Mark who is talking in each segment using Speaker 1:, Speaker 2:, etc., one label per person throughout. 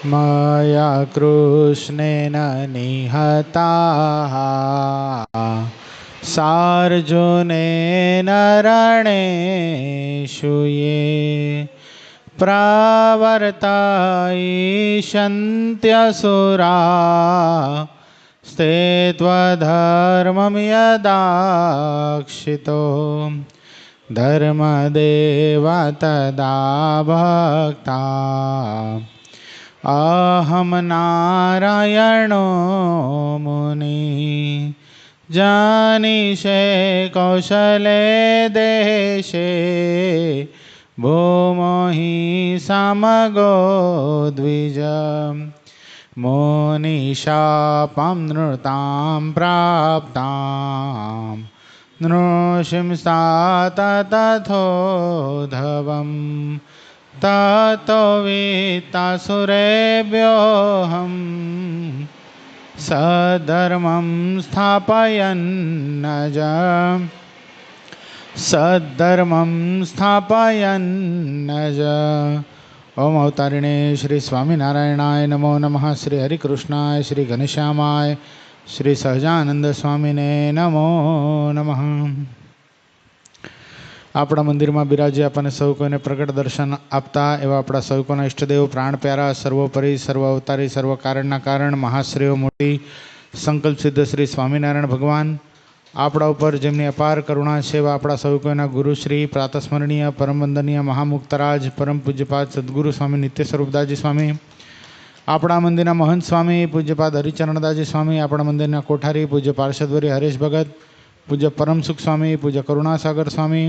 Speaker 1: मया कृष्णेन निहताः सार्जुनेन रणेषु ये प्रवर्तयिष्यन्त्यसुरा स्ते त्वधर्मं यदाक्षितो धर्मदेव तदा भक्ता अहं नारायणो मुनि जानीषे कौशले देशे भूमो हि समगो द्विज मोनिशापं नृतां प्राप्तां नृसिंस्तात तथोधवम् ततो वित्तासुरेभ्योऽहं सद्धर्मं स्थापयन्नज ओम अवतारिणे श्री स्वामीनारायणाय नमो नमः। श्री हरिकृष्णाय श्री घनश्यामाय श्री सहजानंद स्वामीने नमो नमः। આપણા મંદિરમાં બિરાજી આપણને સૌ કોઈને પ્રગટ દર્શન આપતા એવા આપણા સૌ કોના ઈષ્ટદેવ પ્રાણ પ્યારા સર્વોપરી સર્વ અવતારી સર્વ કારણના કારણ મહાશ્રેયો મોટી સંકલ્પ સિદ્ધ શ્રી સ્વામિનારાયણ ભગવાન આપણા ઉપર જેમની અપાર કરુણા છે એવા આપણા સૌ કોઈના ગુરુશ્રી પ્રાતસ્મરણીય પરમ વંદનીય મહામુક્તરાજ પરમ પૂજ્યપાદ સદગુરુ સ્વામી નિત્ય સ્વરૂપદાસજી સ્વામી, આપણા મંદિરના મહંત સ્વામી પૂજ્યપાદ હરિચરણદાસજી સ્વામી, આપણા મંદિરના કોઠારી પૂજ્ય પાર્ષદવરી હરેશ ભગત, પૂજ્ય પરમસુખ સ્વામી, પૂજ્ય કરુણાસાગર સ્વામી,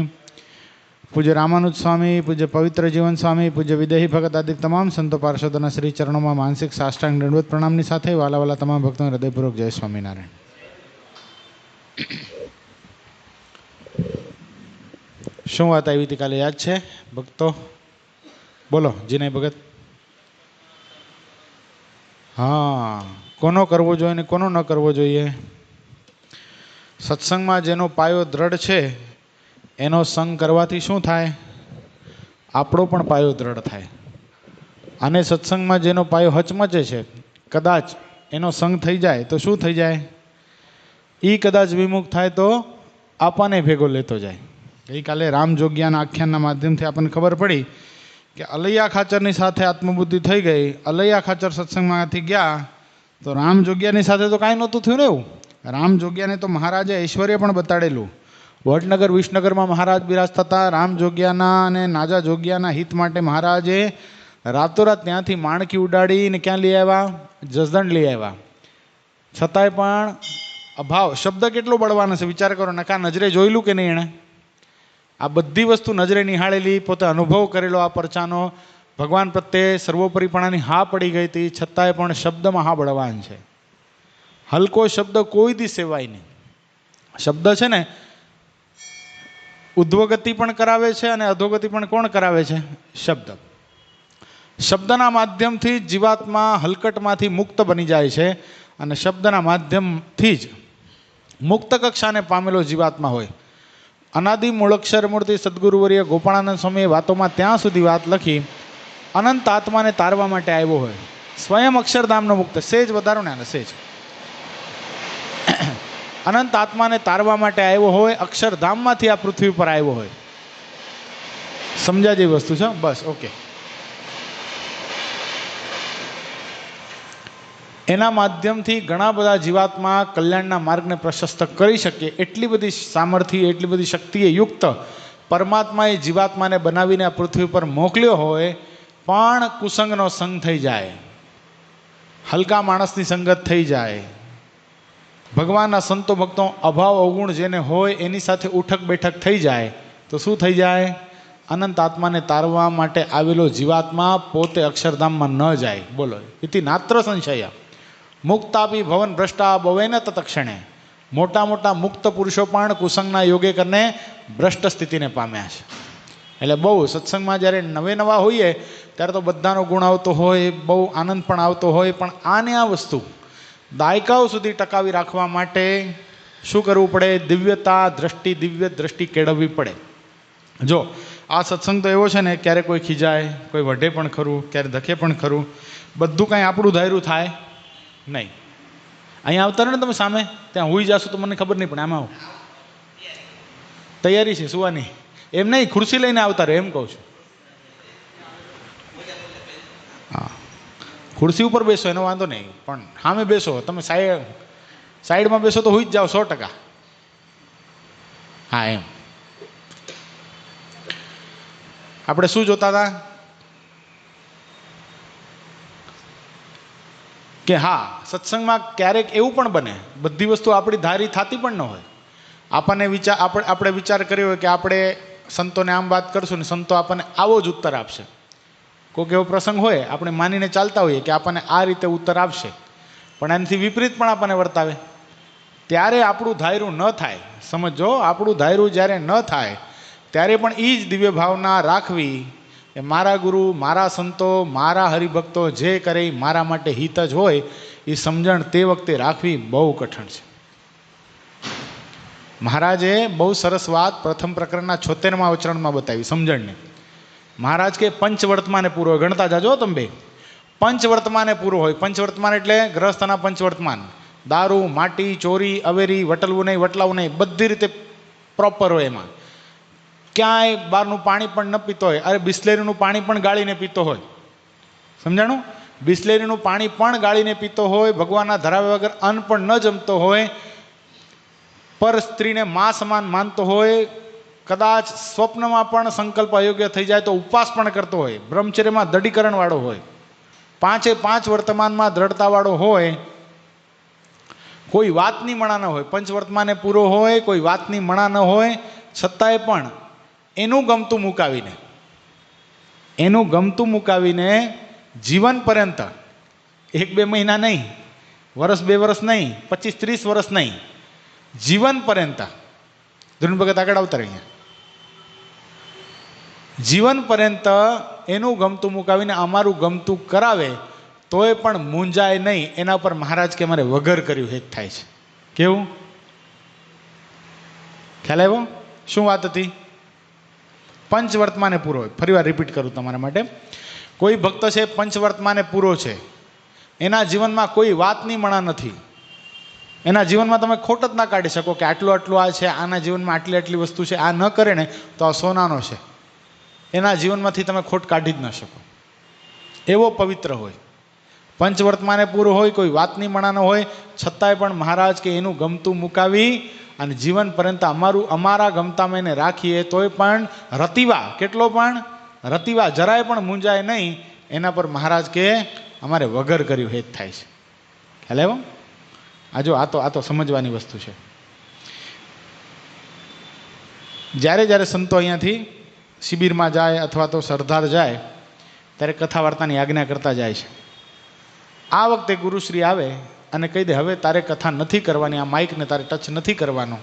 Speaker 1: પૂજ્ય રામાનુજ સ્વામી, પૂજ્ય પવિત્ર જીવન સ્વામી, પૂજ્ય વિદેહી ભગત આદિ તમામ સંતો પાર્ષદોના શ્રી ચરણોમાં માનસિક સાષ્ટાંગ દંડવત પ્રણામની સાથે વાલા વાલા તમામ ભક્તોને હૃદયપૂર્વક જય સ્વામિનારાયણ. શું વાત આવી હતી કાલે યાદ છે ભક્તો? બોલો જીને ભગત. હા, કોનો કરવો જોઈએ ને કોનો ન કરવો જોઈએ? સત્સંગમાં જેનો પાયો દ્રઢ છે એનો સંગ કરવાથી શું થાય? આપણો પણ પાયો દ્રઢ થાય. અને સત્સંગમાં જેનો પાયો હચમચે છે, કદાચ એનો સંગ થઈ જાય તો શું થઈ જાય? એ કદાચ વિમુખ થાય તો આપણને ભેગો લેતો જાય. ગઈકાલે રામજોગ્યાના આખ્યાનના માધ્યમથી આપણને ખબર પડી કે અલૈયા ખાચરની સાથે આત્મબુદ્ધિ થઈ ગઈ. અલૈયા ખાચર સત્સંગમાંથી ગયા તો રામજોગ્યાની સાથે તો કાંઈ નહોતું થયું ને એવું. રામજોગ્યાને તો મહારાજે ઐશ્વર્ય પણ બતાડેલું. વડનગર વિસનગરમાં મહારાજ બિરાજતા હતા. રામજોગ્યાના અને નાજા જોગ્યાના હિત માટે મહારાજે રાતોરાત ત્યાંથી માણકી ઉડાડીને ક્યાં લઈ આવ્યા? જસદણ લઈ આવ્યા. છતાંય પણ અભાવ. શબ્દ કેટલો બળવાનો છે વિચાર કરો. નકા નજરે જોયેલું કે નહીં એણે? આ બધી વસ્તુ નજરે નિહાળેલી, પોતે અનુભવ કરેલો આ પરચાનો. ભગવાન પ્રત્યે સર્વોપરીપણાની હા પડી ગઈ હતી, છતાંય પણ શબ્દમાં હા બળવાન છે. હલકો શબ્દ કોઈ દી સેવાય નહીં. શબ્દ છે ને ઉધ્વગતિ પણ કરાવે છે અને અધોગતિ પણ કોણ કરાવે છે? શબ્દ. શબ્દના માધ્યમથી જીવાત્મા હલકટમાંથી મુક્ત બની જાય છે અને શબ્દના માધ્યમથી જ મુક્ત કક્ષાને પામેલો જીવાત્મા હોય. અનાદિ મૂળક્ષર મૂર્તિ સદગુરુવર્ય ગોપાળાનંદ સ્વામીએ વાતોમાં ત્યાં સુધી વાત લખી, અનંત આત્માને તારવા માટે આવ્યો હોય. સ્વયં અક્ષરધામનો મુક્ત. સેજ વધારો ને, સેજ અનંત આત્માને તારવા માટે આવ્યો હોય, અક્ષરધામમાંથી આ પૃથ્વી પર આવ્યો હોય. સમજ્યા જેવી વસ્તુ છે બસ. ઓકે. એના માધ્યમથી ઘણા બધા જીવાત્મા કલ્યાણના માર્ગને પ્રશસ્ત કરી શકે એટલી બધી સામર્થ્ય, એટલી બધી શક્તિએ યુક્ત પરમાત્માએ જીવાત્માને બનાવીને આ પૃથ્વી પર મોકલ્યો હોય, પણ કુસંગનો સંગ થઈ જાય, હલકા માણસની સંગત થઈ જાય, ભગવાનના સંતો ભક્તો અભાવ અવગુણ જેને હોય એની સાથે ઉઠક બેઠક થઈ જાય તો શું થઈ જાય? અનંત આત્માને તારવા માટે આવેલો જીવાત્મા પોતે અક્ષરધામમાં ન જાય. બોલો, ઇતિ નાત્ર સંશય. મુક્તાપી ભવન ભ્રષ્ટા બવેન તત્ક્ષણે. મોટા મોટા મુક્ત પુરુષો પણ કુસંગના યોગે કરીને ભ્રષ્ટ સ્થિતિને પામ્યા છે. એટલે બહુ સત્સંગમાં જ્યારે નવે નવા હોઈએ ત્યારે તો બધાનો ગુણ આવતો હોય, બહુ આનંદ પણ આવતો હોય, પણ આને આ વસ્તુ દાયકાઓ સુધી ટકાવી રાખવા માટે શું કરવું પડે? દિવ્યતા દ્રષ્ટિ, દિવ્ય દ્રષ્ટિ કેળવવી પડે. જો આ સત્સંગ તો એવો છે ને, ક્યારે કોઈ ખીજાય, કોઈ વઢે પણ ખરું, ક્યારે ધકે પણ ખરું, બધું કાંઈ આપણું ધાર્યું થાય નહીં. અહીંયા આવતા ને તમે સામે, ત્યાં હોઈ જશો તો મને ખબર નહીં, પણ આમાં આવો, તૈયારી છે સુવાની. એમ નહીં, ખુરશી લઈને આવતા રહે એમ કહું છું. હા, ખુરશી ઉપર બેસો એનો વાંધો નહીં, પણ સામે બેસો. તમે સાઈડમાં બેસો તો હોઈ જ જાઓ 100%. હા, એમ. આપણે શું જોતા હતા કે હા, સત્સંગમાં ક્યારેક એવું પણ બને, બધી વસ્તુ આપણી ધારી થતી પણ ન હોય. આપણને આપણે વિચાર કર્યો હોય કે આપણે સંતોને આમ વાત કરશું ને સંતો આપણને આવો જ ઉત્તર આપશે. કોઈક એવો પ્રસંગ હોય આપણે માનીને ચાલતા હોઈએ કે આપણને આ રીતે ઉત્તર આપશે, પણ એનાથી વિપરીત પણ આપણને વર્તાવે. ત્યારે આપણું ધાર્યું ન થાય. સમજો, આપણું ધાર્યું જ્યારે ન થાય ત્યારે પણ એ જ દિવ્ય ભાવના રાખવી કે મારા ગુરુ, મારા સંતો, મારા હરિભક્તો જે કરે મારા માટે હિત જ હોય, એ સમજણ તે વખતે રાખવી બહુ કઠણ છે. મહારાજે બહુ સરસ વાત પ્રથમ પ્રકરણના 76મા અવચરણમાં બતાવી સમજણને. મહારાજ કે પંચવર્તમાને પૂરો હોય. ગણતા જાજો તમે બે. પંચવર્તમાને પૂરો હોય. પંચવર્તમાન એટલે ગ્રહસ્થના પંચવર્તમાન. દારૂ, માટી, ચોરી, અવેરી, વટલવું નહીં, વટલાવું નહીં, બધી રીતે પ્રોપર હોય. એમાં ક્યાંય બહારનું પાણી પણ ન પીતો હોય. અરે બિસ્લેરીનું પાણી પણ ગાળીને પીતો હોય. સમજાણું? બિસ્લેરીનું પાણી પણ ગાળીને પીતો હોય. ભગવાનના ધરાવ્યા વગર અન્ન પણ ન જમતો હોય. પર સ્ત્રીને મા સમાન માનતો હોય. કદાચ સ્વપ્નમાં પણ સંકલ્પ અયોગ્ય થઈ જાય તો ઉપવાસ પણ કરતો હોય. બ્રહ્મચર્યમાં દઢીકરણવાળો હોય. 5 વર્તમાનમાં દ્રઢતાવાળો હોય. કોઈ વાતની મણા ન હોય. પંચવર્તમાને પૂરો હોય, કોઈ વાતની મણા ન હોય, છતાંય પણ એનું ગમતું મુકાવીને જીવન પર્યંત, 1-2 મહિના નહીં, વર્ષ 2 વર્ષ નહીં, 25-30 વર્ષ નહીં, જીવન પર્યંત. ધ્રુન ભગત આગળ આવતા રહ્યા. જીવન પર્યંત એનું ગમતું મુકાવીને અમારું ગમતું કરાવે તોય પણ મૂંઝાય નહીં. એના પર મહારાજ કે અમારે વગર કર્યું હેત થાય છે. કેવું? ખ્યાલ આવ્યો? શું વાત હતી? પંચવર્તમાને પૂરો હોય. ફરી વાર રિપીટ કરું તમારા માટે. કોઈ ભક્ત છે પંચવર્તમાને પૂરો છે, એના જીવનમાં કોઈ વાતની મણા નથી. એના જીવનમાં તમે ખોટ જ ના કાઢી શકો કે આટલું આ છે, આના જીવનમાં આટલી વસ્તુ છે, આ ન કરે ને તો આ સોનાનો છે. એના જીવનમાંથી તમે ખોટ કાઢી જ ન શકો. એવો પવિત્ર હોય. પંચવર્તમાને પૂરો હોય, કોઈ વાતની મણા ન હોય, છતાંય પણ મહારાજ કે એનું ગમતું મુકાવી અને જીવન પર્યંત અમારા ગમતામાં એને રાખીએ તોય પણ રતિવા, કેટલો પણ રતિવા, જરાય પણ મૂંઝાય નહીં. એના પર મહારાજ કે અમારે વગર કર્યું હેત થાય છે. ખ્યાલ આવ્યો? આ તો સમજવાની વસ્તુ છે. જ્યારે સંતો અહીંયાથી શિબિરમાં જાય અથવા તો સરદાર જાય ત્યારે કથા વાર્તાની આજ્ઞા કરતા જાય છે. આ વખતે ગુરુશ્રી આવે અને કહી દે હવે તારે કથા નથી કરવાની, આ માઇકને તારે ટચ નથી કરવાનો.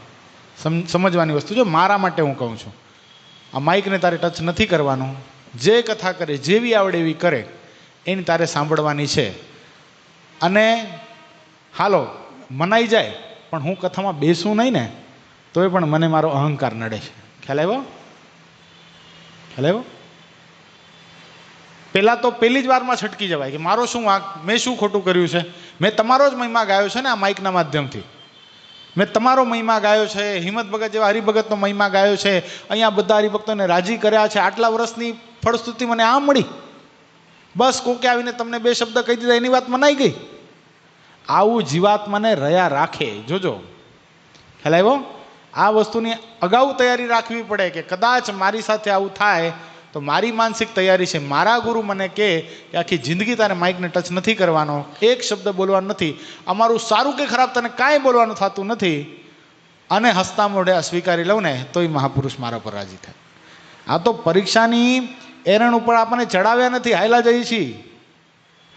Speaker 1: સમજવાની વસ્તુ છે, મારા માટે હું કહું છું. આ માઇકને તારે ટચ નથી કરવાનું. જે કથા કરે, જેવી આવડે એવી કરે, એની તારે સાંભળવાની છે. અને હાલો મનાઈ જાય પણ હું કથામાં બેસું નહીં ને તોય પણ મને મારો અહંકાર નડે છે. ખ્યાલ આવ્યો? પહેલાં તો પહેલી જ વારમાં છટકી જવાય કે મારો શું વાંક, મેં શું ખોટું કર્યું છે? મેં તમારો જ મહિમા ગાયો છે ને આ માઇકના માધ્યમથી. મેં તમારો મહિમા ગાયો છે, હિંમત ભગત જેવા હરિભગતનો મહિમા ગાયો છે, અહીંયા બધા હરિભક્તોને રાજી કર્યા છે. આટલા વર્ષની ફળશ્રુતિ મને આ મળી. બસ કોકે આવીને તમને 2 શબ્દ કહી દીધા એની વાત મનાઈ ગઈ. આવું જીવાત્માને રહ્યા રાખે. જોજો, ખ્યાલ આવ્યો? આ વસ્તુની અગાઉ તૈયારી રાખવી પડે કે કદાચ મારી સાથે આવું થાય તો મારી માનસિક તૈયારી છે. મારા ગુરુ મને કહે કે આખી જિંદગી તારે માઇકને ટચ નથી કરવાનો, 1 શબ્દ બોલવાનો નથી, અમારું સારું કે ખરાબ તને કાંઈ બોલવાનું થતું નથી, અને હસતા મોઢે અસ્વીકારી લઉં ને તોય મહાપુરુષ મારા પર રાજી થાય. આ તો પરીક્ષાની એરણ ઉપર આપણને ચડાવ્યા નથી, હાયલા જઈએ છીએ.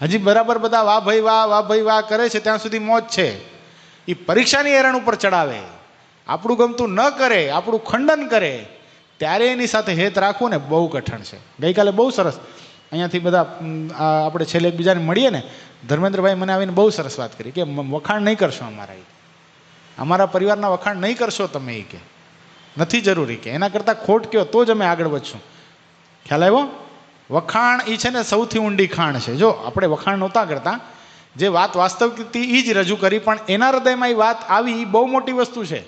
Speaker 1: હજી બરાબર બધા વાહ ભાઈ વાહ કરે છે ત્યાં સુધી મોજ છે. એ પરીક્ષાની એરણ ઉપર ચડાવે, આપણું ગમતું ન કરે, આપણું ખંડન કરે, ત્યારે એની સાથે હેત રાખવું ને બહુ કઠણ છે. ગઈકાલે બહુ સરસ અહીંયાથી બધા આપણે છેલ્લે એકબીજાને મળીએ ને, ધર્મેન્દ્રભાઈ મને આવીને બહુ સરસ વાત કરી કે વખાણ નહીં કરશો અમારા પરિવારના વખાણ નહીં કરશો તમે. એ કે નથી જરૂરી, કે એના કરતાં ખોટ કહો તો જ અમે આગળ વધશું. ખ્યાલ આવ્યો? વખાણ એ છે ને સૌથી ઊંડી ખાણ છે. જો આપણે વખાણ નહોતા કરતા, જે વાત વાસ્તવિક હતી એ જ રજૂ કરી, પણ એના હૃદયમાં એ વાત આવી, એ બહુ મોટી વસ્તુ છે.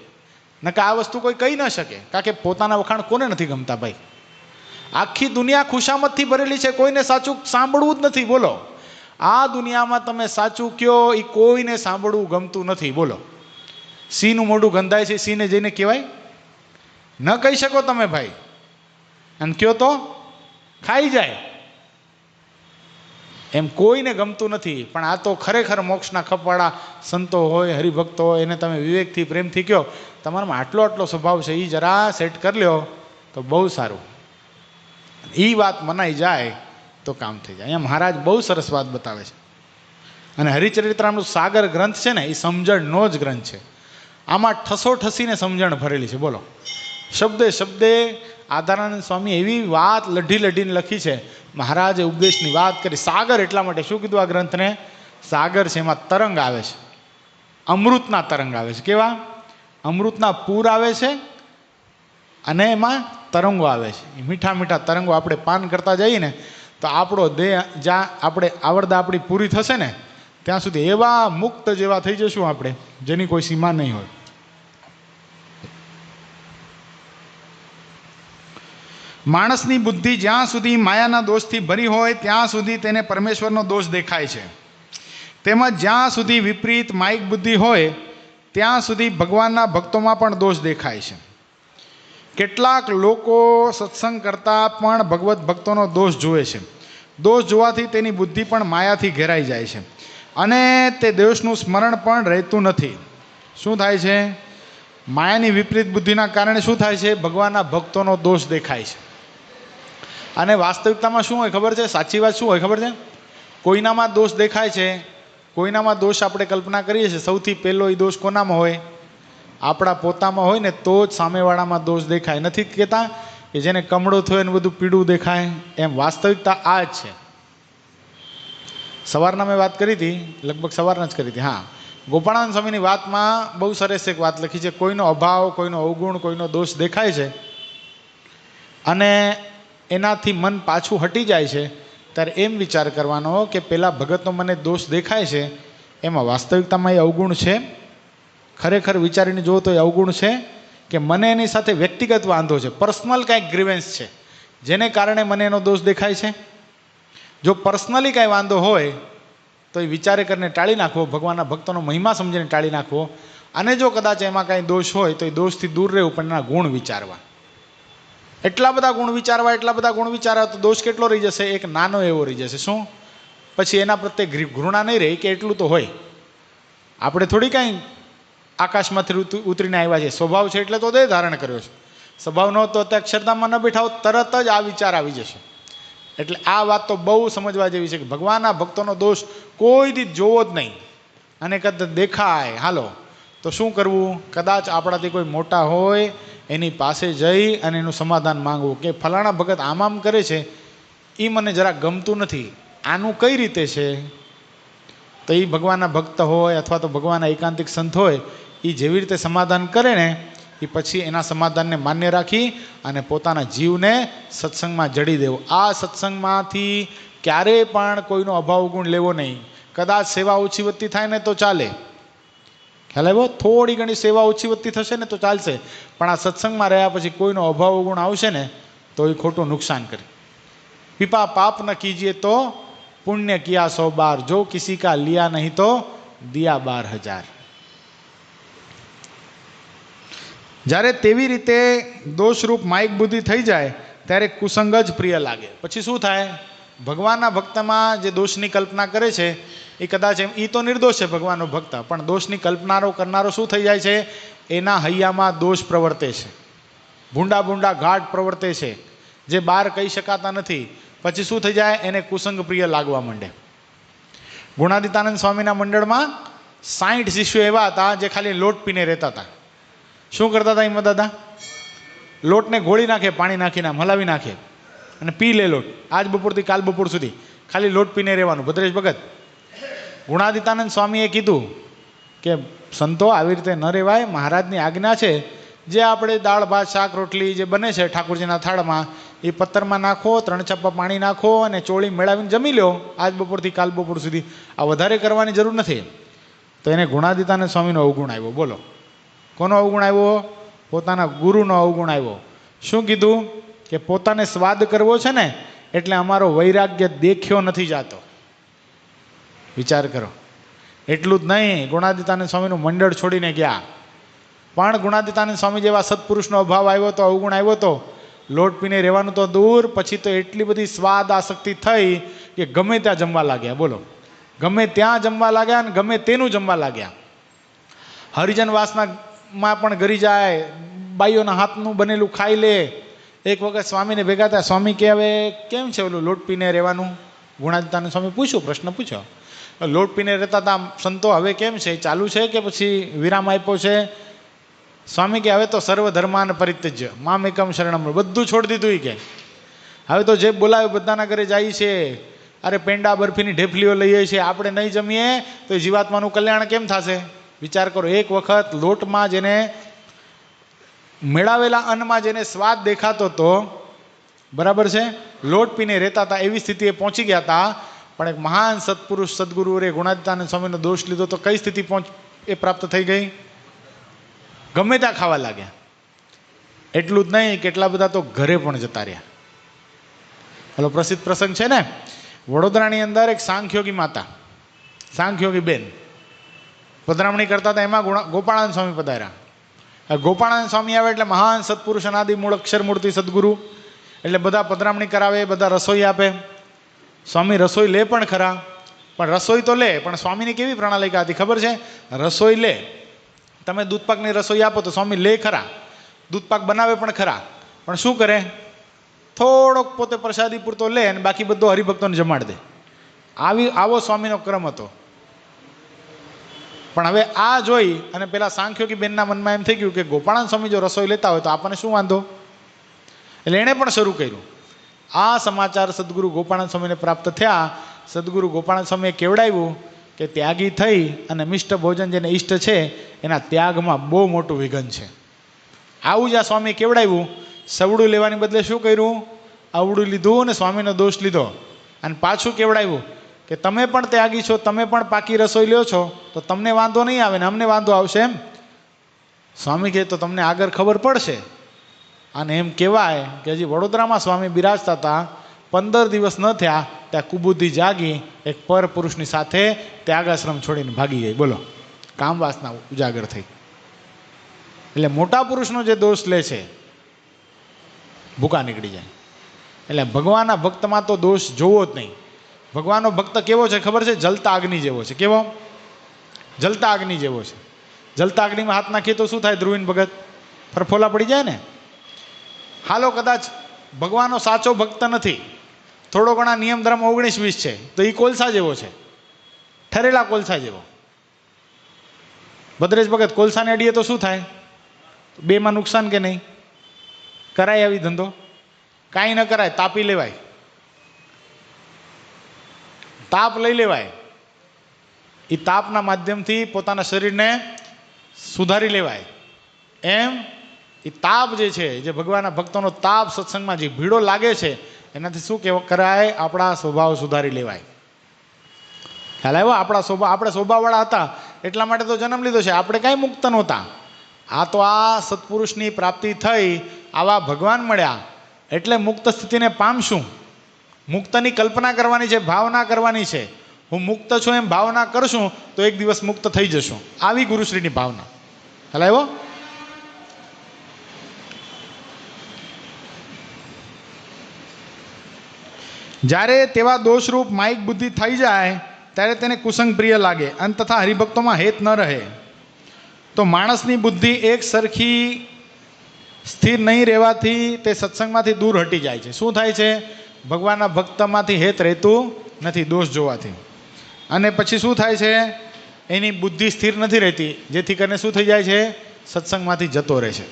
Speaker 1: નકે આ વસ્તુ કોઈ કહી ન શકે, કારણ કે પોતાના વખાણ કોને નથી ગમતા ભાઈ? આખી દુનિયા ખુશામતથી ભરેલી છે, કોઈને સાચું સાંભળવું જ નથી. બોલો, આ દુનિયામાં તમે સાચું કયો એ કોઈને સાંભળવું ગમતું નથી. બોલો, સિંહનું મોઢું ગંધાય છે, સિંહને જઈને કહેવાય? ન કહી શકો તમે ભાઈ, અને કયો તો ખાઈ જાય. એમ કોઈને ગમતું નથી. પણ આ તો ખરેખર મોક્ષના ખપવાળા સંતો હોય, હરિભક્તો હોય, એને તમે વિવેકથી પ્રેમથી કહો તમારામાં આટલો આટલો સ્વભાવ છે, એ જરા સેટ કરી લ્યો તો બહુ સારું. એ વાત મનાઈ જાય તો કામ થઈ જાય. અહીંયા મહારાજ બહુ સરસ વાત બતાવે છે. અને હરિચરિત્રામૃત સાગર ગ્રંથ છે ને, એ સમજણનો જ ગ્રંથ છે. આમાં ઠસો ઠસીને સમજણ ભરેલી છે. બોલો, શબ્દે શબ્દે આધારાનંદ સ્વામી એવી વાત લઢી લઢીને લખી છે. મહારાજે ઉપદેશની વાત કરી. સાગર એટલા માટે શું કીધું આ ગ્રંથને? સાગર છે, એમાં તરંગ આવે છે, અમૃતના તરંગ આવે છે. કેવા? અમૃતના પૂર આવે છે અને એમાં તરંગો આવે છે. એ મીઠા મીઠા તરંગો આપણે પાન કરતા જઈએ ને તો આપણો દેહ, જ્યાં આપણે આવરદા આપણી પૂરી થશે ને ત્યાં સુધી એવા મુક્ત જેવા થઈ જશું આપણે, જેની કોઈ સીમા નહીં હોય. માણસની બુદ્ધિ જ્યાં સુધી માયાના દોષથી ભરી હોય ત્યાં સુધી તેને પરમેશ્વરનો દોષ દેખાય છે. તેમજ જ્યાં સુધી વિપરીત માયિક બુદ્ધિ હોય ત્યાં સુધી ભગવાનના ભક્તોમાં પણ દોષ દેખાય છે. કેટલાક લોકો સત્સંગ કરતા પણ ભગવત ભક્તોનો દોષ જુએ છે. દોષ જોવાથી તેની બુદ્ધિ પણ માયાથી ઘેરાઈ જાય છે અને તે દોષનું સ્મરણ પણ રહેતું નથી. શું થાય છે? માયાની વિપરીત બુદ્ધિના કારણે શું થાય છે? ભગવાનના ભક્તોનો દોષ દેખાય છે. અને વાસ્તવિકતામાં શું હોય ખબર છે? સાચી વાત શું હોય ખબર છે? કોઈનામાં દોષ દેખાય છે, કોઈનામાં દોષ આપણે કલ્પના કરીએ છીએ. સૌથી પહેલો એ દોષ કોનામાં હોય? આપણા પોતામાં હોય ને તો જ સામેવાળામાં દોષ દેખાય. નથી કહેતા કે જેને કમળો થયો એને બધું પીળું દેખાય? એમ વાસ્તવિકતા આ જ છે. સવારના મેં વાત કરી હતી, લગભગ સવારના જ કરી હતી. હા, ગોપાળાનંદ સ્વામીની વાતમાં બહુ સરસ એક વાત લખી છે. કોઈનો અભાવ, કોઈનો અવગુણ, કોઈનો દોષ દેખાય છે અને એનાથી મન પાછું હટી જાય છે, ત્યારે એમ વિચાર કરવાનો કે પેલા ભગતનો મને દોષ દેખાય છે, એમાં વાસ્તવિકતામાં એ અવગુણ છે? ખરેખર વિચારીને જુઓ તો એ અવગુણ છે કે મને એની સાથે વ્યક્તિગત વાંધો છે, પર્સનલ કાંઈક ગ્રીવેન્સ છે, જેને કારણે મને એનો દોષ દેખાય છે? જો પર્સનલી કાંઈ વાંધો હોય તો એ વિચારે કરીને ટાળી નાખવો, ભગવાનના ભક્તોનો મહિમા સમજીને ટાળી નાખવો. અને જો કદાચ એમાં કાંઈ દોષ હોય તો એ દોષથી દૂર રહેવું, પણ એના ગુણ વિચારવા. એટલા બધા ગુણ વિચારવા તો દોષ કેટલો રહી જશે? એક નાનો એવો રહી જશે. શું? પછી એના પ્રત્યે ઘૃણા નહીં રહી કે એટલું તો હોય. આપણે થોડી કાંઈ આકાશમાંથી ઉતરીને આવ્યા છે. સ્વભાવ છે એટલે તો દેહ ધારણ કર્યો છે. સ્વભાવ નહોતો તો અક્ષરધામમાં ન બેઠા હોત, તરત જ આ વિચાર આવી જશે. એટલે આ વાત તો બહુ સમજવા જેવી છે કે ભગવાનના ભક્તોનો દોષ કોઈ દી જોવો જ નહીં. અને કદાચ દેખાય હાલો તો શું કરવું? કદાચ આપણાથી કોઈ મોટા હોય એની પાસે જઈ અને એનું સમાધાન માંગવું કે ફલાણા ભગત આમ કરે છે, એ મને જરા ગમતું નથી, આનું કઈ રીતે છે? તો એ ભગવાનના ભક્ત હોય અથવા તો ભગવાનના એકાંતિક સંત હોય, એ જેવી રીતે સમાધાન કરે ને એ પછી એના સમાધાનને માન્ય રાખી અને પોતાના જીવને સત્સંગમાં જડી દેવો. આ સત્સંગમાંથી ક્યારેય પણ કોઈનો અભાવ ગુણ લેવો નહીં. કદાચ સેવા ઓછી વધતી થાય ને તો ચાલે, ખ્યાલ આવ્યો? થોડી ઘણી સેવા ઓછી વધતી થશે ને તો ચાલશે, પણ આ સત્સંગમાં રહ્યા પછી કોઈનો અભાવ ગુણ આવશે ને તો એ ખોટું નુકસાન કરે. પીપા પાપ ન કીજીએ તો પુણ્ય કિયા 100 બાર, જો કિસી કા લિયા નહીં તો દિયા 12,000. જ્યારે તેવી રીતે દોષરૂપ માયિક બુદ્ધિ થઈ જાય ત્યારે કુસંગ જ પ્રિય લાગે. પછી શું થાય? ભગવાનના ભક્તમાં જે દોષની કલ્પના કરે છે એ કદાચ એ તો નિર્દોષ છે ભગવાનનો ભક્ત, પણ દોષની કલ્પનારો કરનારો શું થઈ જાય છે? એના હૈયામાં દોષ પ્રવર્તે છે, ભૂંડા ભૂંડા ઘાટ પ્રવર્તે છે, જે બહાર કહી શકાતા નથી. પછી શું થઈ જાય? એને કુસંગ પ્રિય લાગવા માંડે. ગુણાતીતાનંદ સ્વામીના મંડળમાં 60 શિષ્યો એવા હતા જે ખાલી લોટ પીને રહેતા હતા. શું કરતા હતા એમાં દાદા? લોટને ગોળી નાખે, પાણી નાખીને હલાવી નાખે અને પી લે લોટ. આજ બપોરથી કાલ બપોર સુધી ખાલી લોટ પીને રહેવાનું. ભદ્રેશ ભગત, ગુણાતીતાનંદ સ્વામીએ કીધું કે સંતો આવી રીતે ન રહેવાય, મહારાજની આજ્ઞા છે, જે આપણે દાળ ભાત શાક રોટલી જે બને છે ઠાકોરજીના થાળમાં એ પથ્થરમાં નાખો, 3 છાપા પાણી નાખો અને ચોળી મેળવીને જમી લો આજ બપોરથી કાલ બપોર સુધી. આ વધારે કરવાની જરૂર નથી. તો એને ગુણાદિતાનંદ સ્વામીનો અવગુણ આવ્યો. બોલો કોનો અવગુણ આવ્યો? પોતાના ગુરુનો અવગુણ આવ્યો. શું કીધું કે પોતાને સ્વાદ કરવો છે ને એટલે અમારો વૈરાગ્ય દેખ્યો નથી જાતો. વિચાર કરો. એટલું જ નહીં, ગુણાદિતાનંદ સ્વામીનું મંડળ છોડીને ગયા. પણ ગુણાદિતાનંદ સ્વામી જેવા સત્પુરુષનો અભાવ આવ્યો તો, અવગુણ આવ્યો તો લોટ પીને રહેવાનું તો દૂર, પછી તો એટલી બધી સ્વાદ આસક્તિ થઈ કે ગમે ત્યાં જમવા લાગ્યા. બોલો ગમે ત્યાં જમવા લાગ્યા અને ગમે તેનું જમવા લાગ્યા. હરિજન વાસનામાં પણ ગરી જાય, બાઈઓના હાથનું બનેલું ખાઈ લે. એક વખત સ્વામીને ભેગા થયા. સ્વામી કે હવે કેમ છે ઓલું લોટ પીને રહેવાનું? ગુણાદિતાનંદ સ્વામી પૂછ્યું, પ્રશ્ન પૂછ્યો. લોટ પીને રહેતા હતા સંતો, હવે કેમ છે? ચાલુ છે કે પછી વિરામ આપ્યો છે? સ્વામી કે હવે તો સર્વ ધર્માન પરિત્યજ્ય મામ એકમ શરણમ, બધું છોડી દીધું. કે હવે તો જે બોલાવે બધાના ઘરે જાય છે. અરે પેંડા બરફીની ઢેફલીઓ લઈએ છીએ, આપણે નહીં જમીએ તો જીવાત્માનું કલ્યાણ કેમ થશે? વિચાર કરો. એક વખત લોટમાં જેને મેળાવેલા અન્નમાં જેને સ્વાદ દેખાતો હતો, બરાબર છે, લોટ પીને રહેતા હતા, એવી સ્થિતિએ પહોંચી ગયા હતા. પણ એક મહાન સત્પુરુષ સદગુરુએ ગુણાદિતાનંદ સ્વામીનો દોષ લીધો તો કઈ સ્થિતિ પ્રાપ્ત થઈ ગઈ? ગમે ત્યાં ખાવા લાગ્યા. એટલું જ નહીં, કેટલા બધા તો ઘરે પણ જતા રહ્યા. હલો, પ્રસિદ્ધ પ્રસંગ છે ને વડોદરાની અંદર, એક સાંખ્યોગી માતા, સાંખ્યોગી બેન પધરામણી કરતા હતા. એમાં ગોપાળાનંદ સ્વામી પધાર્યા. ગોપાળાનંદ સ્વામી આવે એટલે મહાન સત્પુરુષ, અનાદિ મૂળ અક્ષર મૂર્તિ સદગુરુ, એટલે બધા પધરામણી કરાવે, બધા રસોઈ આપે. સ્વામી રસોઈ લે પણ ખરા, પણ રસોઈ તો લે, પણ સ્વામીની કેવી પ્રણાલિકા હતી ખબર છે? રસોઈ લે, તમે દૂધપાકની રસોઈ આપો તો સ્વામી લે ખરા, દૂધપાક બનાવે પણ ખરા, પણ શું કરે? થોડોક પોતે પ્રસાદી પૂરતો લે અને બાકી બધો હરિભક્તોને જમાડ દે. આવો સ્વામીનો ક્રમ હતો. પણ હવે આ જોઈ અને પેલા સાંખ્યોગી બેનના મનમાં એમ થઈ ગયું કે ગોપાળાનંદ સ્વામી જો રસોઈ લેતા હોય તો આપણને શું વાંધો? એટલે એણે પણ શરૂ કર્યું. આ સમાચાર સદગુરુ ગોપાળાનંદ સ્વામીને પ્રાપ્ત થયા. સદગુરુ ગોપાળાનંદ સ્વામીએ કેવડાવ્યું કે ત્યાગી થઈ અને મિષ્ટ ભોજન જેને ઈષ્ટ છે એના ત્યાગમાં બહુ મોટું વિઘન છે. આવું જ આ સ્વામી કેવડાવ્યું. સવડું લેવાની બદલે શું કર્યું? અવડું લીધું અને સ્વામીનો દોષ લીધો અને પાછું કેવડાવ્યું કે તમે પણ ત્યાગી છો, તમે પણ પાકી રસોઈ લ્યો છો તો તમને વાંધો નહીં આવે ને અમને વાંધો આવશે એમ? સ્વામી કહે તો તમને આગળ ખબર પડશે. અને એમ કહેવાય કે હજી વડોદરામાં સ્વામી બિરાજતા હતા, 15 દિવસ ન થયા ત્યાં કુબુદ્ધિ જાગી, એક પર પુરુષની સાથે ત્યાગાશ્રમ છોડીને ભાગી ગઈ. બોલો, કામ વાસના ઉજાગર થઈ. એટલે મોટા પુરુષનો જે દોષ લે છે ભૂકા નીકળી જાય. એટલે ભગવાનના ભક્તમાં તો દોષ જોવો જ નહીં. ભગવાનનો ભક્ત કેવો છે ખબર છે? જલતા અગ્નિ જેવો છે. કેવો? જલતા અગ્નિ જેવો છે. જલતા અગ્નિમાં હાથ નાખીએ તો શું થાય? ધ્રુવીન ભગત ફરફોલા પડી જાય ને. હાલો, કદાચ ભગવાનનો સાચો ભક્ત નથી, થોડો ઘણા નિયમ ધર્મ 19-20 છે, તો એ કોલસા જેવો છે, ઠરેલા કોલસા જેવો. ભદ્રેશ ભગત કોલસાને અડીએ તો શું થાય? બેમાં નુકસાન કે નહીં? કરાય આવી ધંધો? કાંઈ ન કરાય, તાપી લેવાય, તાપ લઈ લેવાય. એ તાપના માધ્યમથી પોતાના શરીરને સુધારી લેવાય. એમ એ તાપ જે છે, જે ભગવાનના ભક્તોનો તાપ સત્સંગમાં જે ભીડો લાગે છે, એનાથી શું કરાય? આપણા સ્વભાવ સુધારી લેવાય. ખ્યાલ આવ્યો? આપણે સ્વભાવવાળા હતા એટલા માટે તો જન્મ લીધો છે. આપણે કાંઈ મુક્ત નહોતા. આ તો આ સત્પુરુષની પ્રાપ્તિ થઈ, આવા ભગવાન મળ્યા એટલે મુક્ત સ્થિતિને પામશું. મુક્તની કલ્પના કરવાની છે, ભાવના કરવાની છે. હું મુક્ત છું એમ ભાવના કરશું તો એક દિવસ મુક્ત થઈ જશું. આવી ગુરુશ્રીની ભાવના. ખ્યાલ આવ્યો? જ્યારે તેવા દોષરૂપ માઇક બુદ્ધિ થઈ જાય ત્યારે તેને કુસંગ પ્રિય લાગે અને તથા હરિભક્તોમાં હેત ન રહે તો માણસની બુદ્ધિ એક સરખી સ્થિર નહીં રહેવાથી તે સત્સંગમાંથી દૂર હટી જાય છે. શું થાય છે? ભગવાનના ભક્તમાંથી હેત રહેતું નથી દોષ જોવાથી. અને પછી શું થાય છે? એની બુદ્ધિ સ્થિર નથી રહેતી, જેથી કરીને શું થઈ જાય છે? સત્સંગમાંથી જતો રહે છે.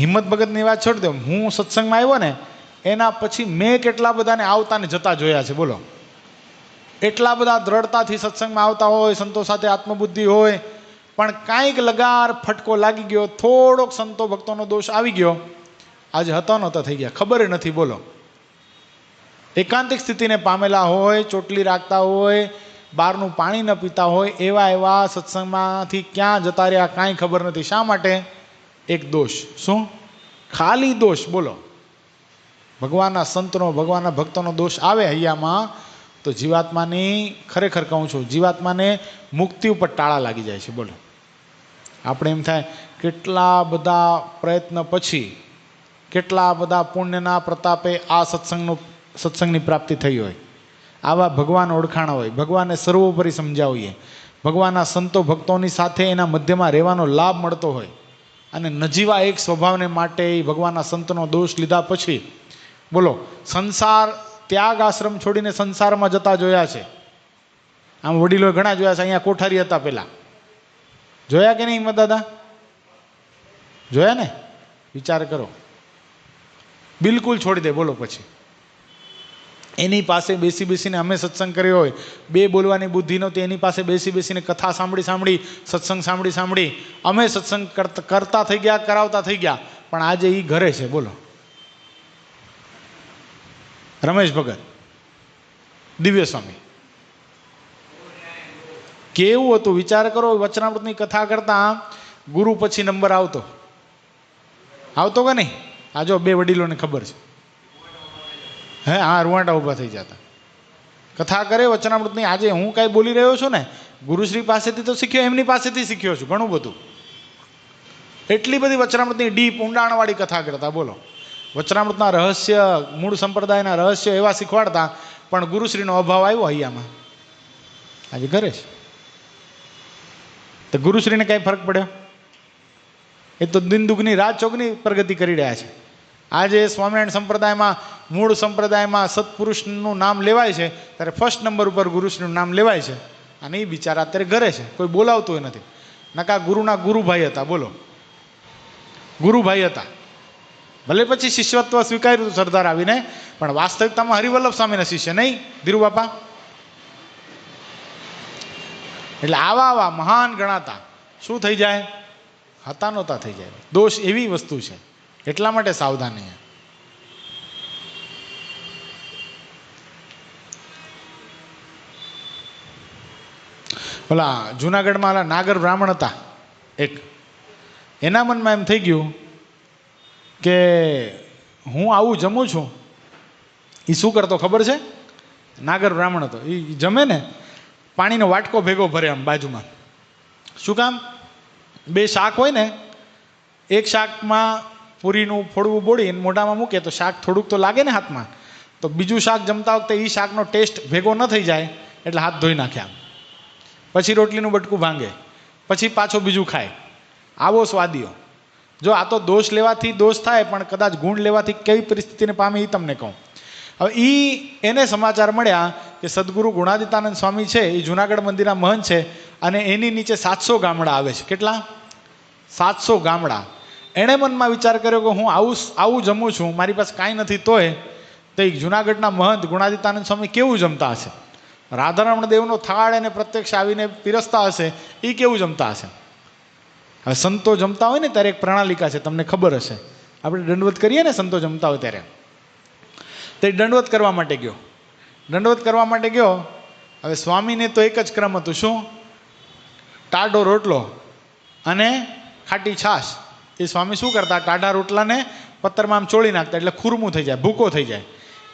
Speaker 1: હિંમત ભગતની વાત છોડી દો. હું સત્સંગમાં આવ્યો ને એના પછી મેં કેટલા બધાને આવતા ને જતા જોયા છે. બોલો, એટલા બધા દ્રઢતાથી સત્સંગમાં આવતા હોય, સંતો સાથે આત્મબુદ્ધિ હોય, પણ કાંઈક લગાર ફટકો લાગી ગયો, થોડોક સંતો ભક્તોનો દોષ આવી ગયો આજે હતા નહોતા થઈ ગયા, ખબર નથી. બોલો, એકાંતિક સ્થિતિને પામેલા હોય, ચોટલી રાખતા હોય, બહારનું પાણી ન પીતા હોય, એવા સત્સંગમાંથી ક્યાં જતા રહ્યા કાંઈ ખબર નથી. શા માટે? એક દોષ. શું? ખાલી દોષ. બોલો, ભગવાનના સંતનો, ભગવાનના ભક્તોનો દોષ આવે હૈયામાં તો જીવાત્માની, ખરેખર કહું છું, જીવાત્માને મુક્તિ ઉપર ટાળા લાગી જાય છે. બોલો, આપણે એમ થાય કેટલા બધા પ્રયત્ન પછી, કેટલા બધા પુણ્યના પ્રતાપે આ સત્સંગની પ્રાપ્તિ થઈ હોય, આવા ભગવાન ઓળખાણા હોય, ભગવાનને સર્વોપરી સમજ્યા હોઈએ, ભગવાનના સંતો ભક્તોની સાથે એના મધ્યમાં રહેવાનો લાભ મળતો હોય, અને નજીવા એક સ્વભાવને માટે ભગવાનના સંતનો દોષ લીધા પછી, બોલો, સંસાર ત્યાગ આશ્રમ છોડીને સંસારમાં જતા જોયા છે. આમ વડીલો ઘણા જોયા છે. અહીંયા કોઠારી હતા પહેલાં, જોયા કે નહીં હિંમત દાદા? જોયા ને? વિચાર કરો. બિલકુલ છોડી દે. બોલો, પછી એની પાસે બેસીને અમે સત્સંગ કર્યો હોય, બે બોલવાની બુદ્ધિ નહોતી, એની પાસે બેસીને કથા સાંભળી, સત્સંગ સાંભળી અમે સત્સંગ કરતા થઈ ગયા, કરાવતા થઈ ગયા. પણ આજે એ ઘરે છે. બોલો, રમેશ ભગત, દિવ્ય સ્વામી, કેવું હતું વિચાર કરો. વચનામૃતની કથા કરતા ગુરુ પછી નંબર આવતો કે નહીં? આ જો બે વડીલોને ખબર છે. હે, હા, રૂવાટા ઊભા થઈ જતા. કથા કરે વચનામૃતની. આજે હું કાંઈ બોલી રહ્યો છું ને, ગુરુશ્રી પાસેથી તો શીખ્યો, એમની પાસેથી શીખ્યો છું ઘણું બધું. એટલી બધી વચનામૃતની ડીપ ઊંડાણવાળી કથા કરતા. બોલો, વચનામૃતના રહસ્ય, મૂળ સંપ્રદાયના રહસ્ય એવા શીખવાડતા, પણ ગુરુશ્રીનો અભાવ આવ્યો હૈયામાં. આજે ઘરે છે. તો ગુરુશ્રીને કાંઈ ફરક પડ્યો? એ તો દિન દુગની રાત ચોગની પ્રગતિ કરી રહ્યા છે. આજે સ્વામિનારાયણ સંપ્રદાયમાં, મૂળ સંપ્રદાયમાં સત્પુરુષનું નામ લેવાય છે ત્યારે ફર્સ્ટ નંબર ઉપર ગુરુશ્રીનું નામ લેવાય છે, અને એ બિચારા અત્યારે ઘરે છે, કોઈ બોલાવતું નથી. નકા ગુરુના ગુરુભાઈ હતા. બોલો, ગુરુભાઈ હતા. ભલે પછી શિષ્યત્વ સ્વીકાર્યું હતું સરદાર આવીને, પણ વાસ્તવિકતામાં હરિવલ્લભ સ્વામીના શિષ્ય નહીં, ધીરુબાપા. એટલે આવા મહાન ગણાતા શું થઈ જાય? હતા નહોતા થઈ જાય. દોષ એવી વસ્તુ છે, એટલા માટે સાવધાની. ઓલા જુનાગઢમાં નાગર બ્રાહ્મણ હતા એક, એના મનમાં એમ થઈ ગયું કે હું આવું જમું છું. એ શું કરતો ખબર છે? નાગર બ્રાહ્મણ હતો. એ જમે ને, પાણીનો વાટકો ભેગો ભરે આમ બાજુમાં. શું કામ? બે શાક હોય ને, એક શાકમાં પૂરીનું ફોડવું બોળી મોઢામાં મૂકે તો શાક થોડુંક તો લાગે ને હાથમાં, તો બીજું શાક જમતા વખતે એ શાકનો ટેસ્ટ ભેગો ન થઈ જાય એટલે હાથ ધોઈ નાખ્યા. પછી રોટલીનું બટકું ભાંગે, પછી પાછો બીજું ખાય. આવો સ્વાદીઓ. જો આ તો દોષ લેવાથી દોષ થાય, પણ કદાચ ગુણ લેવાથી કેવી પરિસ્થિતિને પામે એ તમને કહું. હવે એને સમાચાર મળ્યા કે સદગુરુ ગુણાદિતાનંદ સ્વામી છે એ જુનાગઢ મંદિરના મહંત છે, અને એની નીચે 700 ગામડા આવે છે. કેટલા? 700 ગામડા. એણે મનમાં વિચાર કર્યો કે હું આવું જમું છું, મારી પાસે કાંઈ નથી, તોય તો એ જુનાગઢના મહંત ગુણાદિતાનંદ સ્વામી કેવું જમતા હશે? રાધારમણ દેવનો થાળ એને પ્રત્યક્ષ આવીને પીરસતા હશે, એ કેવું જમતા હશે? હવે સંતો જમતા હોય ને ત્યારે એક પ્રણાલિકા છે, તમને ખબર હશે. આપણે દંડવત કરીએ ને સંતો જમતા હોય ત્યારે, તો એ દંડવત કરવા માટે ગયો. હવે સ્વામીને તો એક જ ક્રમ હતું. શું? ટાઢો રોટલો અને ખાટી છાશ. એ સ્વામી શું કરતા? ટાઢા રોટલાને પત્તરમાં આમ ચોળી નાખતા, એટલે ખુરમું થઈ જાય, ભૂકો થઈ જાય.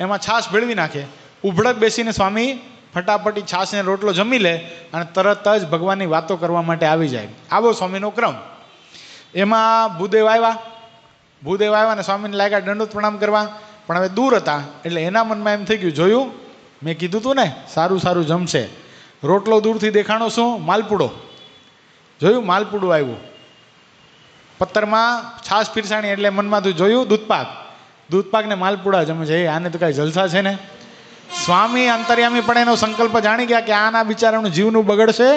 Speaker 1: એમાં છાશ ભેળવી નાખે. ઉભડક બેસીને સ્વામી ફટાફટી છાશને રોટલો જમી લે અને તરત જ ભગવાનની વાતો કરવા માટે આવી જાય. આવો સ્વામીનો ક્રમ. એમાં ભૂદેવ આવ્યા ને સ્વામીને લાગ્યા દંડોત પ્રણામ કરવા, પણ હવે દૂર હતા એટલે એના મનમાં એમ થઈ ગયું, જોયું મેં કીધું તું ને સારું જમશે. રોટલો દૂરથી દેખાણો, શું? માલપુડો. જોયું? માલપુડું આવ્યું. પત્તરમાં છાશ પીરસાણી એટલે મનમાં તું જોયું દૂધપાક ને માલપુડા જમે છે. આને તો કાંઈ જલસા છે ને. સ્વામી અંતર્યામી પણ એનો સંકલ્પ જાણી ગયા કે આના બિચારાનું જીવનું બગડશે,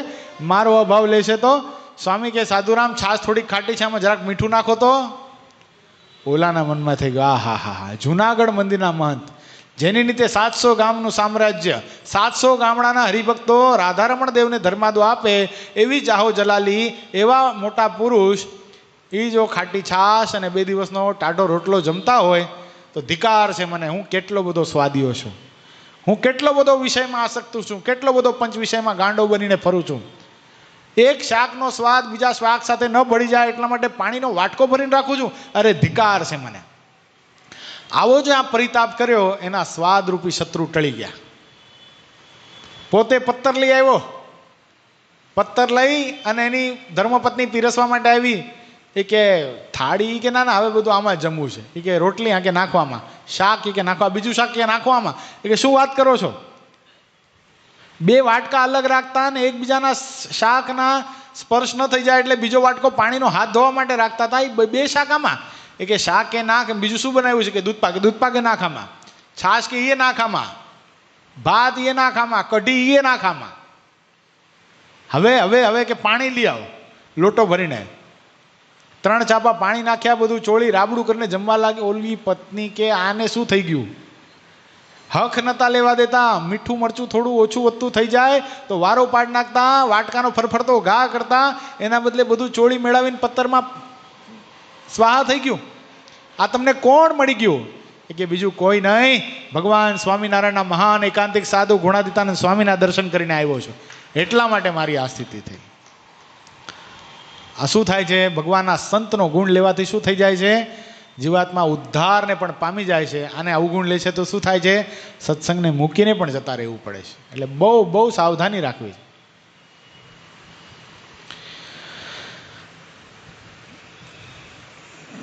Speaker 1: મારો અભાવ લેશે. તો સ્વામી કે સાધુરામ, છાશ થોડીક ખાટી છે, આમાં જરાક મીઠું નાખો તો. ઓલાના મનમાં થઈ ગયું, હા, જુનાગઢ મંદિરના મહંત, જેની નીચે 700 ગામનું સામ્રાજ્ય, 700 ગામડાના હરિભક્તો રાધારમણ દેવને ધર્માદો આપે, એવી જાહો જલાલી, એવા મોટા પુરુષ એ જો ખાટી છાશ અને 2 દિવસનો ટાઢો રોટલો જમતા હોય તો ધિકાર છે મને, હું કેટલો બધો સ્વાદીયો છું, હું કેટલો બધો વિષયમાં આસક્ત છું, કેટલો બધો પંચ વિષયમાં ગાંડો બનીને ફરું છું. એક શાકનો સ્વાદ બીજા શાક સાથે ન ભળી જાય એટલા માટે પાણીનો વાટકો ભરીને રાખું છું, અરે ધિકાર છે મને. આવો જે આ પરિતાપ કર્યો એના સ્વાદરૂપી શત્રુ ટળી ગયા. પોતે પત્તર લઈ આવ્યો, પત્તર લઈ અને એની ધર્મપત્ની પીરસવા માટે આવી. એ કે થાળી કે ના હવે બધું આમાં જમવું છે. એ કે રોટલી આ કે નાખવામાં, શાક કે નાખવા, બીજું શાક કે નાખવામાં. એ કે શું વાત કરો છો? 2 વાટકા અલગ રાખતા ને એકબીજાના શાકના સ્પર્શ ન થઈ જાય એટલે બીજો વાટકો પાણીનો હાથ ધોવા માટે રાખતા હતા. એ 2 શાક આમાં. એ કે શાક કે નાખ, બીજું શું બનાવ્યું છે? કે દૂધ પાક એ નાખામાં, છાશ કે એ નાખામાં, ભાત એ નાખામાં, કઢી એ નાખામાં. હવે હવે હવે કે પાણી લઈ આવો લોટો ભરીને. 3 ચાપા પાણી નાખ્યા, બધું ચોળી રાબડું કરીને જમવા લાગે. ઓલી પત્ની કે આને શું થઈ ગયું? હક નતા લેવા દેતા. મીઠું મરચું થોડું ઓછું વધતું થઈ જાય તો વારો પાડ નાખતા, વાટકાનો ફરફરતો ઘા કરતા. એના બદલે બધું ચોળી મેળવીને પત્તરમાં સ્વાહા થઈ ગયું. આ તમને કોણ મળી ગયું? એ કે બીજું કોઈ નહીં, ભગવાન સ્વામિનારાયણના મહાન એકાંતિક સાધુ ગુણાતીતાનંદ સ્વામીના દર્શન કરીને આવ્યો છું, એટલા માટે મારી આ સ્થિતિ થઈ. આ શું થાય છે? ભગવાનના સંતનો ગુણ લેવાથી શું થઈ જાય છે? જીવાત્મા ઉદ્ધારને પણ પામી જાય છે. અને અવગુણ લે છે તો શું થાય છે? સત્સંગને મૂકીને પણ જતા રહેવું પડે છે. એટલે બહુ બહુ સાવધાની રાખવી છે.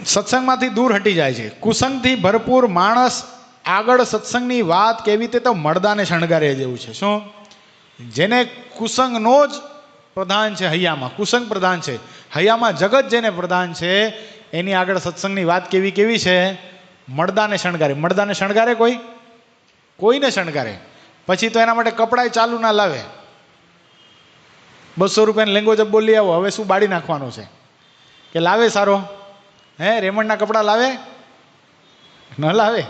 Speaker 1: સત્સંગમાંથી દૂર હટી જાય છે. કુસંગથી ભરપૂર માણસ આગળ સત્સંગની વાત કેવી તે તો મળદાને શણગારે જેવું છે. શું? જેને કુસંગનો જ પ્રધાન છે, હૈયામાં કુસંગ પ્રધાન છે, હૈયામાં જગત જેને પ્રધાન છે, એની આગળ સત્સંગની વાત કેવી કેવી છે? મળદાને શણગારે. મળદાને શણગારે કોઈને શણગારે. પછી તો એના માટે કપડાય ચાલુ ના લાવે. 200 રૂપિયાનો લેંગો જબ્બો લઈ આવો, હવે શું બાળી નાખવાનો છે? કે લાવે સારો? રેમંડના કપડાં લાવે? ન લાવે.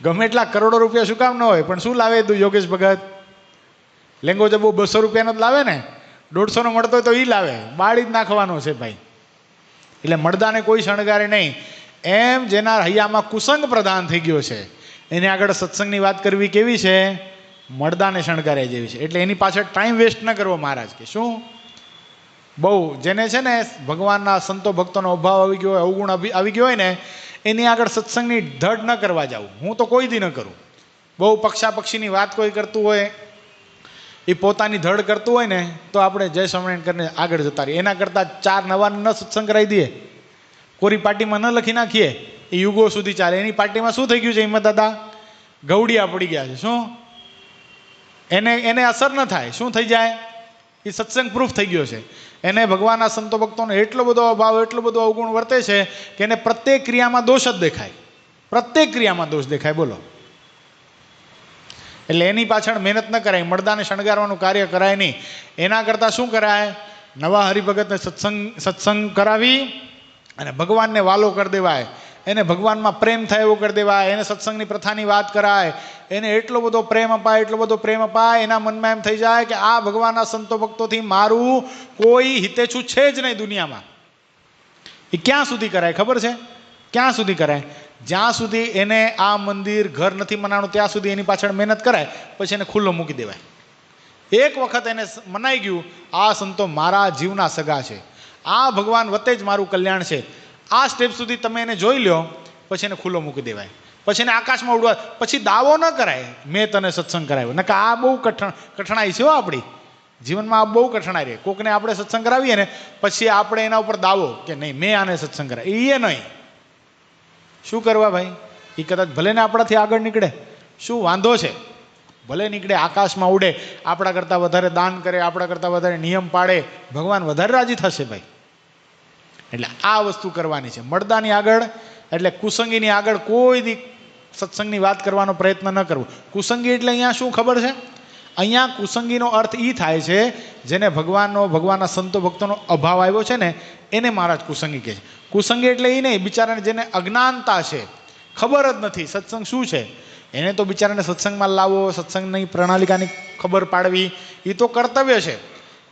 Speaker 1: ગમે એટલા કરોડો રૂપિયા શું કામ ન હોય, પણ શું લાવે તું યોગેશ ભગત? લેંગો જબ્બો 200 રૂપિયાનો જ લાવે ને, 150 નો મળતો હોય તો એ લાવે, બાળી જ નાખવાનો છે ભાઈ. એટલે મળદાને કોઈ શણગારે નહીં. એમ જેના હૈયામાં કુસંગ પ્રધાન થઈ ગયો છે એની આગળ સત્સંગની વાત કરવી કેવી છે? મળદાને શણગારે જેવી છે. એટલે એની પાછળ ટાઈમ વેસ્ટ ન કરવો મહારાજ કે. શું? બહુ જેને છે ને ભગવાનના સંતો ભક્તોનો અભાવ આવી ગયો હોય, અવગુણ આવી ગયો હોય ને, એની આગળ સત્સંગની ધડ ન કરવા જાવું. હું તો કોઈ દી ન કરું. બહુ પક્ષાપક્ષીની વાત કોઈ કરતું હોય, એ પોતાની ધડ કરતું હોય ને, તો આપણે જય સ્વામિનારાયણ કરીને આગળ જતા રહીએ. એના કરતાં 4 નવા ન સત્સંગ કરાવી દઈએ, કોરી પાર્ટીમાં ન લખી નાખીએ, એ યુગો સુધી ચાલે. એની પાર્ટીમાં શું થઈ ગયું છે? હિંમત દાદા ગૌડિયા પડી ગયા છે. શું? એને અસર ન થાય. શું થઈ જાય? એ સત્સંગ પ્રૂફ થઈ ગયો છે. એને ભગવાનના સંતો ભક્તોનો એટલો બધો અભાવ, એટલો બધો અવગુણ વર્તે છે કે એને પ્રત્યેક ક્રિયામાં દોષ જ દેખાય. પ્રત્યેક ક્રિયામાં દોષ દેખાય. બોલો. એટલે એની પાછળ મહેનત ન કરાય, મળદાને શણગારવાનું કાર્ય કરાય નહીં. એના કરતાં શું કરાય? નવા હરિભગતને સત્સંગ કરાવી અને ભગવાનને વાલો કરી દેવાય, એને ભગવાનમાં પ્રેમ થાય એવું કરી દેવાય, એને સત્સંગની પ્રથાની વાત કરાય, એને એટલો બધો પ્રેમ અપાય, એટલો બધો પ્રેમ અપાય, એના મનમાં એમ થઈ જાય કે આ ભગવાનના સંતો ભક્તોથી મારું કોઈ હિતેચ્છુ છે જ નહીં દુનિયામાં. એ ક્યાં સુધી કરાય ખબર છે? ક્યાં સુધી કરાય? જ્યાં સુધી એને આ મંદિર ઘર નથી મનાણું ત્યાં સુધી એની પાછળ મહેનત કરાય, પછી એને ખુલ્લો મૂકી દેવાય. એક વખત એને મનાઈ ગયું આ સંતો મારા જીવના સગા છે, આ ભગવાન વતે જ મારું કલ્યાણ છે, આ સ્ટેપ સુધી તમે એને જોઈ લો, પછી એને ખુલ્લો મૂકી દેવાય. પછી એને આકાશમાં ઉડવા, પછી દાવો ન કરાય મેં તને સત્સંગ કરાવ્યો. નકા આ બહુ કઠણાઈ છે હો આપણી જીવનમાં. આ બહુ કઠણાઈ રહે. કોકને આપણે સત્સંગ કરાવીએ ને પછી આપણે એના ઉપર દાવો કે નહીં મેં આને સત્સંગ કરાવ્યો, એ નહીં. શું કરવા ભાઈ? એ કદાચ ભલે ને આપણાથી આગળ નીકળે, શું વાંધો છે? ભલે નીકળે, આકાશમાં ઉડે, આપણા કરતાં વધારે દાન કરે, આપણા કરતાં વધારે નિયમ પાડે, ભગવાન વધારે રાજી થશે ભાઈ. એટલે આ વસ્તુ કરવાની છે. મળદાની આગળ એટલે કુસંગીની આગળ કોઈ દી સત્સંગની વાત કરવાનો પ્રયત્ન ન કરવો. કુસંગી એટલે અહીંયા શું ખબર છે? અહીંયા કુસંગીનો અર્થ એ થાય છે જેને ભગવાનના સંતો ભક્તોનો અભાવ આવ્યો છે ને, એને મહારાજ કુસંગી કહે છે. કુસંગી એટલે એ નહીં, બિચારાને જેને અજ્ઞાનતા છે, ખબર જ નથી સત્સંગ શું છે, એને તો બિચારાને સત્સંગમાં લાવો, સત્સંગની પ્રણાલિકાની ખબર પાડવી એ તો કર્તવ્ય છે.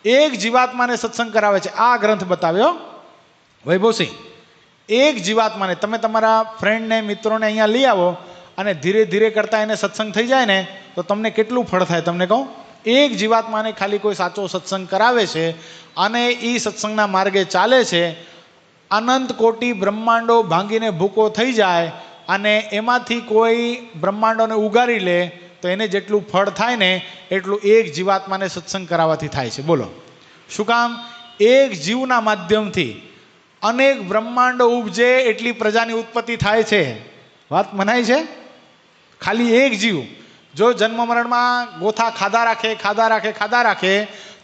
Speaker 1: એક જીવાત્માને સત્સંગ કરાવે છે. આ ગ્રંથ બતાવ્યો, વૈભવસિંહ, એક જીવાત્માને તમે તમારા ફ્રેન્ડને મિત્રોને અહીંયા લઈ આવો અને ધીરે ધીરે કરતાં એને સત્સંગ થઈ જાય ને તો તમને કેટલું ફળ થાય તમને કહું. એક જીવાત્માને ખાલી કોઈ સાચો સત્સંગ કરાવે છે અને એ સત્સંગના માર્ગે ચાલે છે, અનંત કોટી બ્રહ્માંડો ભાંગીને ભૂકો થઈ જાય અને એમાંથી કોઈ બ્રહ્માંડોને ઉગારી લે તો એને જેટલું ફળ થાય ને એટલું એક જીવાત્માને સત્સંગ કરાવવાથી થાય છે. બોલો શું કામ? એક જીવના માધ્યમથી અનેક બ્રહ્માંડો ઉપજે એટલી પ્રજાની ઉત્પત્તિ થાય છે. વાત મનાય છે? ખાલી એક જીવ જો જન્મ મરણમાં ગોથા ખાધા રાખે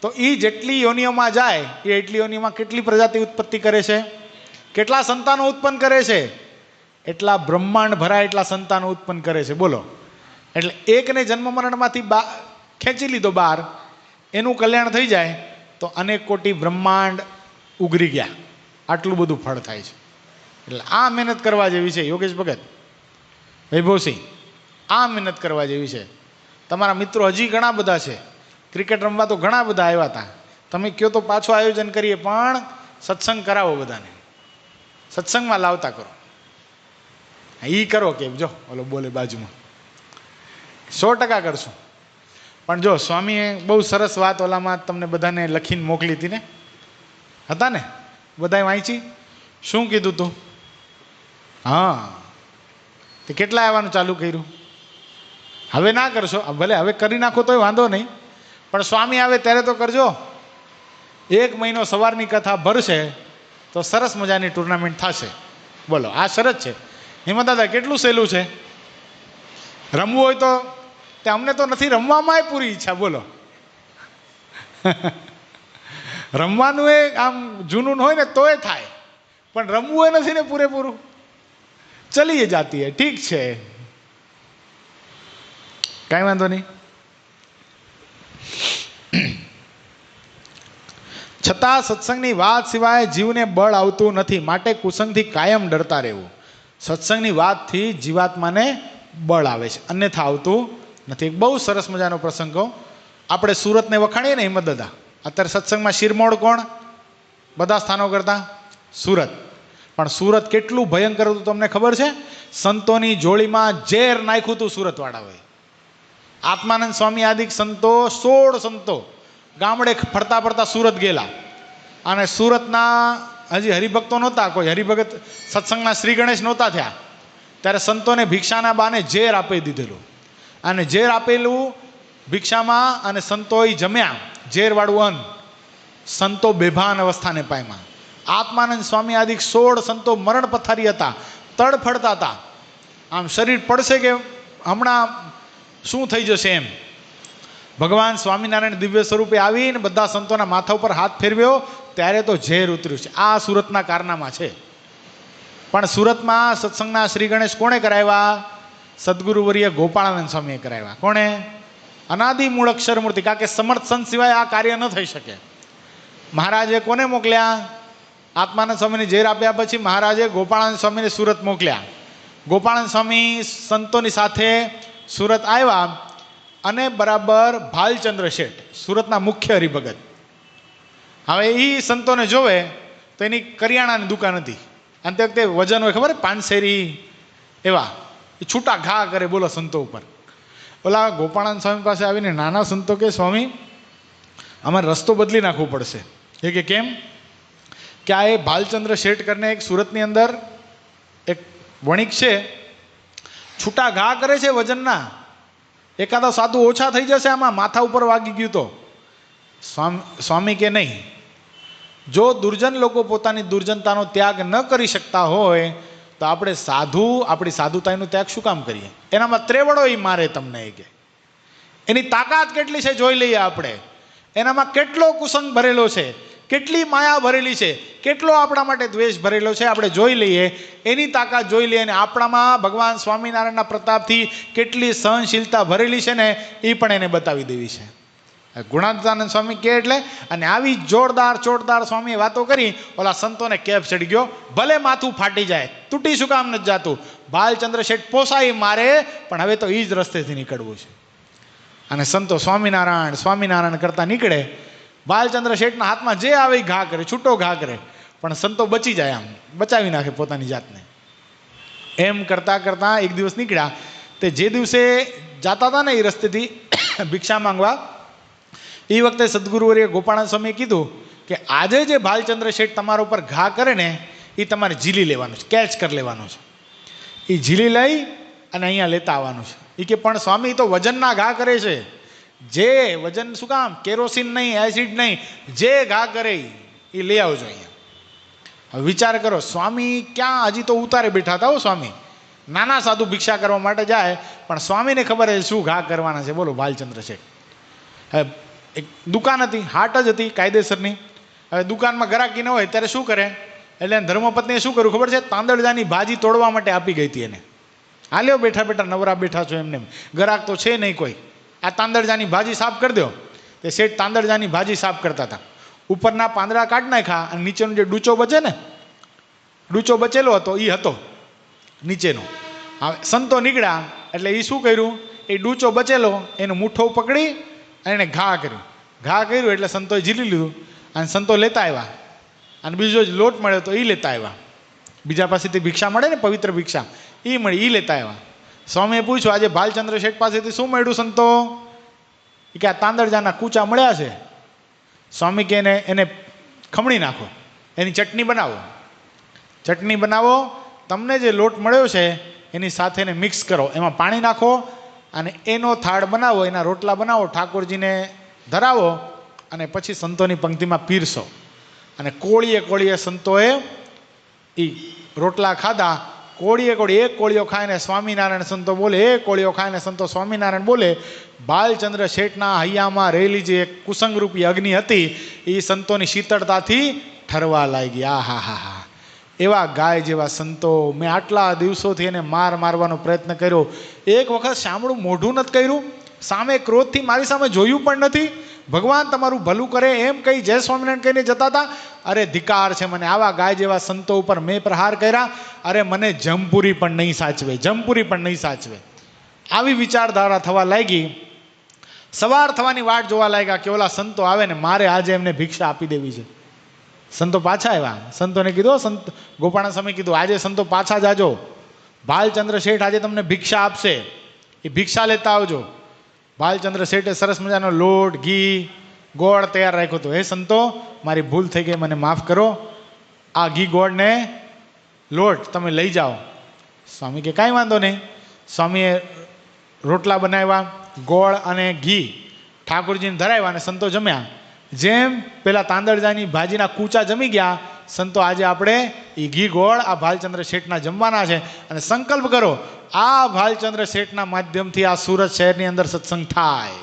Speaker 1: તો એ જેટલી યોનિઓમાં જાય એ એટલી યોનિઓમાં કેટલી પ્રજાતિ ઉત્પત્તિ કરે છે, કેટલા સંતાનો ઉત્પન્ન કરે છે, એટલા બ્રહ્માંડ ભરાય એટલા સંતાનો ઉત્પન્ન કરે છે. બોલો, એટલે એકને જન્મ મરણમાંથી ખેંચી લીધો બહાર, એનું કલ્યાણ થઈ જાય તો અનેક કોટી બ્રહ્માંડ ઉગરી ગયા. આટલું બધું ફળ થાય છે. એટલે આ મહેનત કરવા જેવી છે. યોગેશ ભગત, વૈભવસિંહ, આ મહેનત કરવા જેવી છે. તમારા મિત્રો હજી ઘણા બધા છે, ક્રિકેટ રમવા તો ઘણા બધા આવ્યા હતા. તમે કહો તો પાછું આયોજન કરીએ, પણ સત્સંગ કરાવો, બધાને સત્સંગમાં લાવતા કરો. એ કરો કે જો ઓલો બોલે બાજુમાં 100% કરશું. પણ જો સ્વામીએ બહુ સરસ વાત ઓલામાં તમને બધાને લખીને મોકલી હતી ને, હતા ને બધાએ વાંચી? શું કીધું તું? હા, તે કેટલા આવવાનું ચાલુ કર્યું? હવે ના કરશો, ભલે હવે કરી નાખો તોય વાંધો નહીં, પણ સ્વામી આવે ત્યારે તો કરજો. 1 મહિનો સવારની કથા ભરશે તો સરસ મજાની ટુર્નામેન્ટ થશે. બોલો, આ શરત છે. હિંમત દાદા, કેટલું સહેલું છે. રમવું હોય તો તે અમને તો નથી રમવામાં પૂરી ઈચ્છા. બોલો, રમવાનું એ આમ જૂનું હોય ને તોય થાય, પણ રમવું એ નથી ને પૂરેપૂરું. ચલીએ જાતી હે, ઠીક છે, કાંઈ વાંધો નહીં. છતાં સત્સંગની વાત સિવાય જીવને બળ આવતું નથી, માટે કુસંગથી કાયમ ડરતા રહેવું. સત્સંગની વાતથી જીવાત્માને બળ આવે છે, અન્યથા આવતું નથી. એક બહુ સરસ મજાનો પ્રસંગ કહો. આપણે સુરતને વખાણીએ ને હિંમત દાદા, અત્યારે સત્સંગમાં શિરમોડ કોણ? બધા સ્થાનો કરતા સુરત. પણ સુરત કેટલું ભયંકર હતું તમને ખબર છે? સંતોની જોડીમાં ઝેર નાખ્યું હતું સુરતવાળાઓએ. આત્માનંદ સ્વામી આદિક સંતો 16 સંતો ગામડે ફરતા ફરતા સુરત ગયેલા, અને સુરતના હજી હરિભક્તો નહોતા, કોઈ હરિભગત સત્સંગના શ્રી ગણેશ નહોતા થયા, ત્યારે સંતોને ભિક્ષાના બાને ઝેર આપી દીધેલું. અને ઝેર આપેલું ભિક્ષામાં અને સંતોએ જમ્યા ઝેરવાળું અન્ન. સંતો બેભાન અવસ્થાને પામ્યા. આત્માનંદ સ્વામી આદિક 16 સંતો મરણ પથારી હતા, તડફડતા હતા. આમ શરીર પડશે કે હમણાં શું થઈ જશે એમ. ભગવાન સ્વામિનારાયણ દિવ્ય સ્વરૂપે આવીને બધા સંતોના માથા ઉપર હાથ ફેરવ્યો ત્યારે તો ઝેર ઉતર્યું છે. આ સુરતના કારનામા છે. પણ સુરતમાં સત્સંગના શ્રી ગણેશ કોણે કરાવ્યા? સદગુરુવર્ય ગોપાળાનંદ સ્વામીએ કરાવ્યા. કોણે? અનાદિ મૂળ અક્ષર મૂર્તિ. કારણ કે સમર્થ સંત સિવાય આ કાર્ય ન થઈ શકે. મહારાજે કોને મોકલ્યા? આત્માનંદ સ્વામીને ઝેર આપ્યા પછી મહારાજે ગોપાળાનંદ સ્વામીને સુરત મોકલ્યા. ગોપાળાનંદ સ્વામી સંતોની સાથે સુરત આવ્યા અને બરાબર ભાલચંદ્ર શેઠ, સુરતના મુખ્ય હરિભગત, હવે એ સંતોને જોવે તો એની કરિયાણાની દુકાન હતી. અને તે વખતે વજન હોય ખબર, પાનસેરી એવા, એ છૂટા ઘા કરે બોલો સંતો ઉપર. ઓલા ગોપાળાનંદ સ્વામી પાસે આવીને નાના સંતો કે સ્વામી અમારે રસ્તો બદલી નાખવો પડશે. એ કે કેમ? કે આ એ ભાલચંદ્ર શેઠ કરીને એક સુરતની અંદર એક વણિક છે, છૂટા ઘા કરે છે વજનના, એકાદા સાધુ ઓછા થઈ જશે આમાં, માથા ઉપર વાગી ગયું તો. સ્વામી કે નહીં, જો દુર્જન લોકો પોતાની દુર્જનતાનો ત્યાગ ન કરી શકતા હોય તો આપણે આપણી સાધુતાઈનો ત્યાગ શું કામ કરીએ? એનામાં ત્રેવડો મારે તમને, એ કે એની તાકાત કેટલી છે જોઈ લઈએ આપણે. એનામાં કેટલો કુસંગ ભરેલો છે, કેટલી માયા ભરેલી છે, કેટલો આપણા માટે દ્વેષ ભરેલો છે, આપણે જોઈ લઈએ. એની તાકાત જોઈ લઈએ. અને આપણામાં ભગવાન સ્વામિનારાયણના પ્રતાપથી કેટલી સહનશીલતા ભરેલી છે ને એ પણ એને બતાવી દેવી છે. ગુણાતીતાનંદ સ્વામી કહે એટલે, અને આવી ચોટદાર સ્વામીએ વાતો કરી, ઓલા સંતોને કેપ ચડી ગયો. ભલે માથું ફાટી જાય, તૂટી શું કામ નથી જાતું, ભાલચંદ્ર શેઠ પોસાઈ મારે, પણ હવે તો એ જ રસ્તેથી નીકળવું છે. અને સંતો સ્વામિનારાયણ કરતા નીકળે. ભાલચંદ્ર શેઠના હાથમાં જે આવે ઘા કરે, છૂટો ઘા કરે, પણ સંતો બચી જાય, આમ બચાવી નાખે પોતાની જાતને. એમ કરતાં કરતાં એક દિવસ નીકળ્યા. તે જે દિવસે જતા હતા ને એ રસ્તેથી ભિક્ષા માંગવા, એ વખતે સદગુરુવર્ય ગોપાળાનંદ સ્વામીએ કીધું કે આજે જે ભાલચંદ્ર શેઠ તમારા ઉપર ઘા કરે ને એ તમારે ઝીલી લેવાનું છે, કેચ કરી લેવાનું છે. એ ઝીલી લઈ અને અહીંયા લેતા આવવાનું છે. એ કે પણ સ્વામી તો વજનના ઘા કરે છે. જે વજન શું કામ, કેરોસીન નહીં, એસિડ નહીં, જે ઘા કરે એ લઈ આવજો અહીંયા. હવે વિચાર કરો, સ્વામી ક્યાં, હજી તો ઉતારે બેઠા હતા. સ્વામી નાના સાધુ ભિક્ષા કરવા માટે જાય, પણ સ્વામીને ખબર છે શું ઘા કરવાના છે. બોલો ભાલચંદ્ર શેઠ. હવે એક દુકાન હતી, હાટ જ હતી કાયદેસરની. હવે દુકાનમાં ગ્રાહકી ન હોય ત્યારે શું કરે, એટલે ધર્મપત્નીએ શું કર્યું ખબર છે, તાંદળજાની ભાજી તોડવા માટે આપી ગઈ હતી એને. હાલ્યો બેઠા બેઠા નવરા બેઠા છો એમને, ગ્રાહક તો છે નહીં કોઈ, આ તાંદળજાની ભાજી સાફ કરી દો. તે શેઠ તાંદળજાની ભાજી સાફ કરતા હતા. ઉપરના પાંદડા કાઢી નાખ્યા અને નીચેનો જે ડૂચો બચે ને, ડૂચો બચેલો હતો એ હતો નીચેનો. હવે સંતો નીકળ્યા એટલે એ શું કર્યું, એ ડૂચો બચેલો એનો મુઠ્ઠો પકડી અને એને ઘા કર્યું. ઘા કર્યું એટલે સંતોએ ઝીલી લીધું અને સંતો લેતા આવ્યા. અને બીજો જ લોટ મળ્યો તો એ લેતા આવ્યા. બીજા પાસેથી ભિક્ષા મળે ને, પવિત્ર ભિક્ષા એ મળી, એ લેતા આવ્યા. સ્વામીએ પૂછ્યું આજે ભાલચંદ્ર શેઠ પાસેથી શું મળ્યું સંતો? એ કે આ તાંદળજાના કૂચા મળ્યા છે. સ્વામી કે એને ખમણી નાખો, એની ચટણી બનાવો. ચટણી બનાવો, તમને જે લોટ મળ્યો છે એની સાથે એને મિક્સ કરો, એમાં પાણી નાખો અને એનો થાળ બનાવો, એના રોટલા બનાવો, ઠાકોરજીને ધરાવો અને પછી સંતોની પંક્તિમાં પીરસો. અને કોળીએ કોળીએ સંતોએ એ રોટલા ખાધા. કોળીએ કોળી એક કોળીઓ ખાઈને સ્વામિનારાયણ સંતો બોલે, એક કોળીઓ ખાઈને સંતો સ્વામિનારાયણ બોલે. ભાલચંદ્ર શેઠના હૈયામાં રહેલી જે કુસંગરૂપી અગ્નિ હતી એ સંતોની શીતળતાથી ઠરવા લાગી. આ હા હા હા, એવા ગાય જેવા સંતો. મેં આટલા દિવસોથી એને મારવાનો પ્રયત્ન કર્યો. એક વખત સાંભળું મોઢું નથી કર્યું, સામે ક્રોધથી મારી સામે જોયું પણ નથી. ભગવાન તમારું ભલું કરે એમ કહી જય સ્વામિનારાયણ કહીને જતા હતા. અરે ધિકાર છે મને, આવા ગાય જેવા સંતો ઉપર મેં પ્રહાર કર્યા. અરે મને જમપુરી પણ નહીં સાચવે, જમપુરી પણ નહીં સાચવે. આવી વિચારધારા થવા લાગી. સવાર થવાની વાટ જોવા લાગ્યા કે ઓલા સંતો આવે ને મારે આજે એમને ભિક્ષા આપી દેવી છે. સંતો પાછા આવ્યા. સંતોને કીધું, સંત ગોપાળાનંદ સ્વામી કીધું આજે સંતો પાછા જાજો, ભાલચંદ્ર શેઠ આજે તમને ભિક્ષા આપશે, એ ભિક્ષા લેતા આવજો. ભાલચંદ્ર શેઠે સરસ મજાનો લોટ, ઘી, ગોળ તૈયાર રાખ્યો હતો. હે સંતો મારી ભૂલ થઈ ગઈ, મને માફ કરો, આ ઘી ગોળ ને લોટ તમે લઈ જાઓ. સ્વામી કે કાંઈ વાંધો નહીં. સ્વામીએ રોટલા બનાવ્યા, ગોળ અને ઘી ઠાકોરજીને ધરાવ્યા અને સંતો જમ્યા. જેમ પેલા તાંદળજાની ભાજીના કૂચા જમી ગયા, સંતો આજે આપણે એ ઘી ગોળ આ ભાલચંદ્ર શેઠના જમવાના છે. અને સંકલ્પ કરો આ ભાલચંદ્ર શેઠના માધ્યમથી આ સુરત શહેરની અંદર સત્સંગ થાય.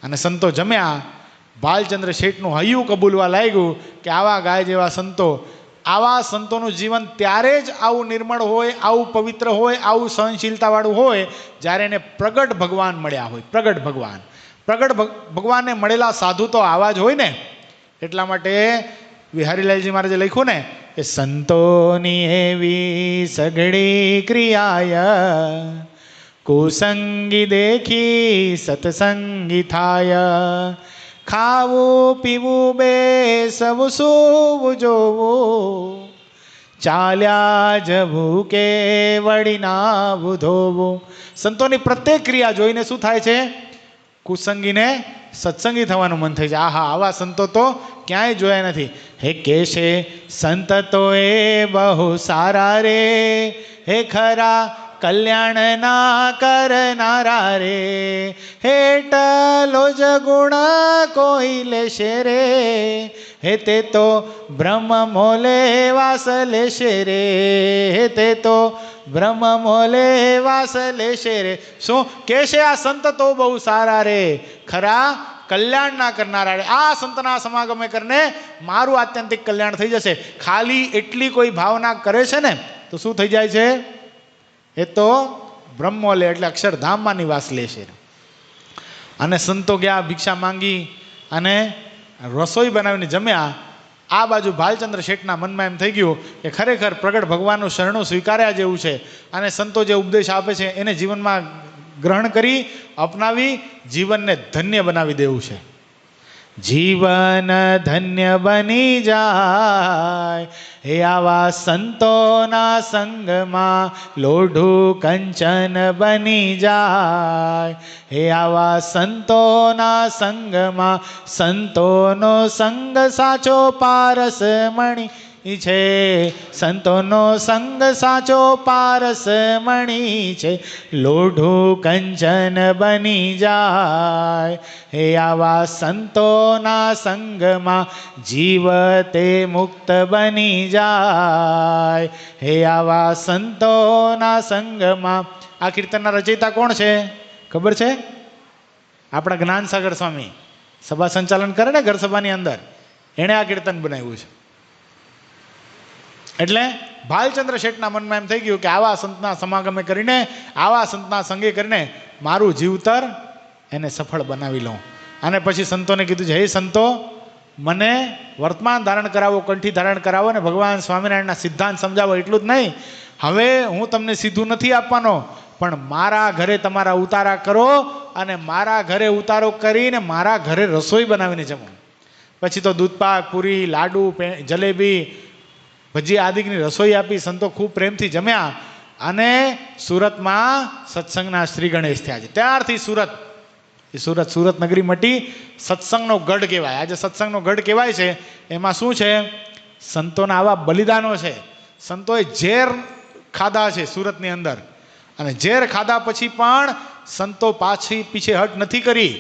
Speaker 1: અને સંતો જમ્યા. ભાલચંદ્ર શેઠનું હૈયું કબૂલવા લાગ્યું કે આવા ગાય જેવા સંતો, આવા સંતોનું જીવન ત્યારે જ આવું નિર્મળ હોય, આવું પવિત્ર હોય, આવું સહનશીલતાવાળું હોય જ્યારે એને પ્રગટ ભગવાન મળ્યા હોય. પ્રગટ ભગવાન, પ્રગટ ભગવાનને મળેલા સાધુ તો આવા જ હોય ને. એટલા માટે વિહારીલાલજી મહારાજે લખ્યું ને કે સંતોની એવી સઘળી ક્રિયાય, કુસંગી દેખી સત્સંગી થાય, ખાવું પીવું બેસવું સૂવું જોવું, ચાલ્યા જવું કે વળી નાવું ધોવું. સંતોની પ્રત્યેક ક્રિયા જોઈને શું થાય છે? કુસંગીને સત્સંગી થવાનું મન થઈ જાય. આહા, આવા સંતો તો ક્યાંય જોયા નથી. હે કેશે સંત તો એ બહુ સારા રે, હે ખરા કલ્યાણ ના કરનારા રે, હેટલો જ ગુણ કોઈ લેશે રે, હે તે તો બ્રહ્મ મોલે વાસ લેશે રે, હે તે તો બ્રહ્મ મોલે વાસ લેશે રે. શું કે છે? આ સંત તો બહુ સારા રે, ખરા કલ્યાણ ના કરનારા રે. આ સંતના સમાગમે કરીને મારું આત્યંતિક કલ્યાણ થઈ જશે. ખાલી એટલી કોઈ ભાવના કરે છે ને તો શું થઈ જાય છે? એ તો બ્રહ્મો લે એટલે અક્ષરધામમાં નિવાસ લેશે. અને સંતો ગયા, ભિક્ષા માંગી અને રસોઈ બનાવીને જમ્યા. આ બાજુ ભાલચંદ્ર શેઠના મનમાં એમ થઈ ગયું કે ખરેખર પ્રગટ ભગવાનનું શરણું સ્વીકાર્યા જેવું છે અને સંતો જે ઉપદેશ આપે છે એને જીવનમાં ગ્રહણ કરી અપનાવી જીવનને ધન્ય બનાવી દેવું છે. જીવન ધન્ય બની જાય. હે આવા સંતોના સંગમાં લોઢું કંચન બની જાય. હે આવા સંતોના સંગમાં સંતોનો સંગ સાચો પારસમણી છે. સંતોનો સંગ સાચો પારસમણી છે. લોઢું કંચન બની જાય. હે આવા સંતોના સંગમાં જીવતે મુક્ત બની જાય. હે આવા સંતોના સંગમાં. આ કીર્તનના રચયિતા કોણ છે ખબર છે? આપણા જ્ઞાનસાગર સ્વામી સભા સંચાલન કરે ને ઘર સભાની અંદર, એણે આ કીર્તન બનાવ્યું છે. એટલે ભાલચંદ્ર શેઠના મનમાં એમ થઈ ગયું કે આવા સંતના સમાગમે કરીને, આવા સંતના સંગે કરીને મારું જીવતર એને સફળ બનાવી લઉં. અને પછી સંતોને કીધું છે, હે સંતો, મને વર્તમાન ધારણ કરાવો, કંઠી ધારણ કરાવો ને ભગવાન સ્વામિનારાયણના સિદ્ધાંત સમજાવો. એટલું જ નહીં, હવે હું તમને સીધું નથી આપવાનો, પણ મારા ઘરે તમારા ઉતારા કરો અને મારા ઘરે ઉતારો કરીને મારા ઘરે રસોઈ બનાવીને જમો. પછી તો દૂધપાક, પૂરી, લાડુ, જલેબી, ભજી આદિની રસોઈ આપી. સંતો ખૂબ પ્રેમથી જમ્યા અને સુરતમાં સત્સંગના શ્રી ગણેશ થયા છે. ત્યારથી સુરત નગરી મટી સત્સંગનો ગઢ કહેવાય. આજે સત્સંગનો ગઢ કહેવાય છે. એમાં શું છે? સંતોના આવા બલિદાનો છે. સંતોએ ઝેર ખાધા છે સુરતની અંદર, અને ઝેર ખાધા પછી પણ સંતો પીછે હટ નથી કરી.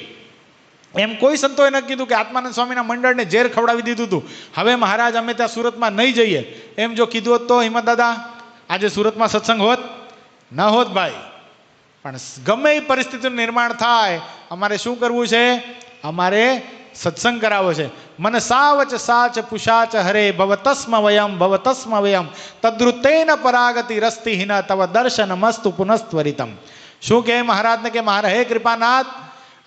Speaker 1: એમ કોઈ સંતોએ ન કીધું કે આત્માનંદ સ્વામીના મંડળને ઝેર ખવડાવી દીધું હતું, હવે મહારાજ અમે ત્યાં સુરતમાં નહીં જઈએ. એમ જો કીધું હોત તો હિંમત દાદા આજે સુરતમાં સત્સંગ હોત? ન હોત ભાઈ. પણ ગમે એ પરિસ્થિતિનું નિર્માણ થાય, અમારે શું કરવું છે? અમારે સત્સંગ કરાવો છે. મને સાવચ સાચ પુષાચ હરે ભવતસ્મ વયમ તદ્રુતેન પરાગતિ રસ્તિહીન તવ દર્શન મસ્તુ પુનસ્ત્વરિતમ. શું કહે મહારાજને કે મહારાજ, હે કૃપાનાથ,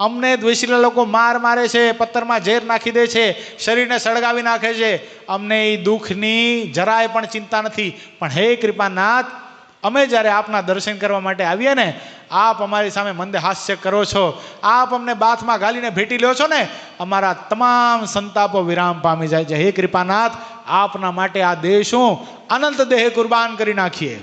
Speaker 1: અમને દ્વેષીલા લોકો મારે છે, પથ્થરમાં ઝેર નાખી દે છે, શરીરને સળગાવી નાખે છે. અમને એ દુઃખની જરાય પણ ચિંતા નથી. પણ હે કૃપાનાથ, અમે જ્યારે આપના દર્શન કરવા માટે આવીએ ને, આપ અમારી સામે મંદ હાસ્ય કરો છો, આપ અમને બાથમાં ગાલીને ભેટી લ્યો છો ને, અમારા તમામ સંતાપો વિરામ પામી જાય છે. હે કૃપાનાથ, આપના માટે આ દેહ શું અનંત દેહ કુરબાન કરી નાખીએ.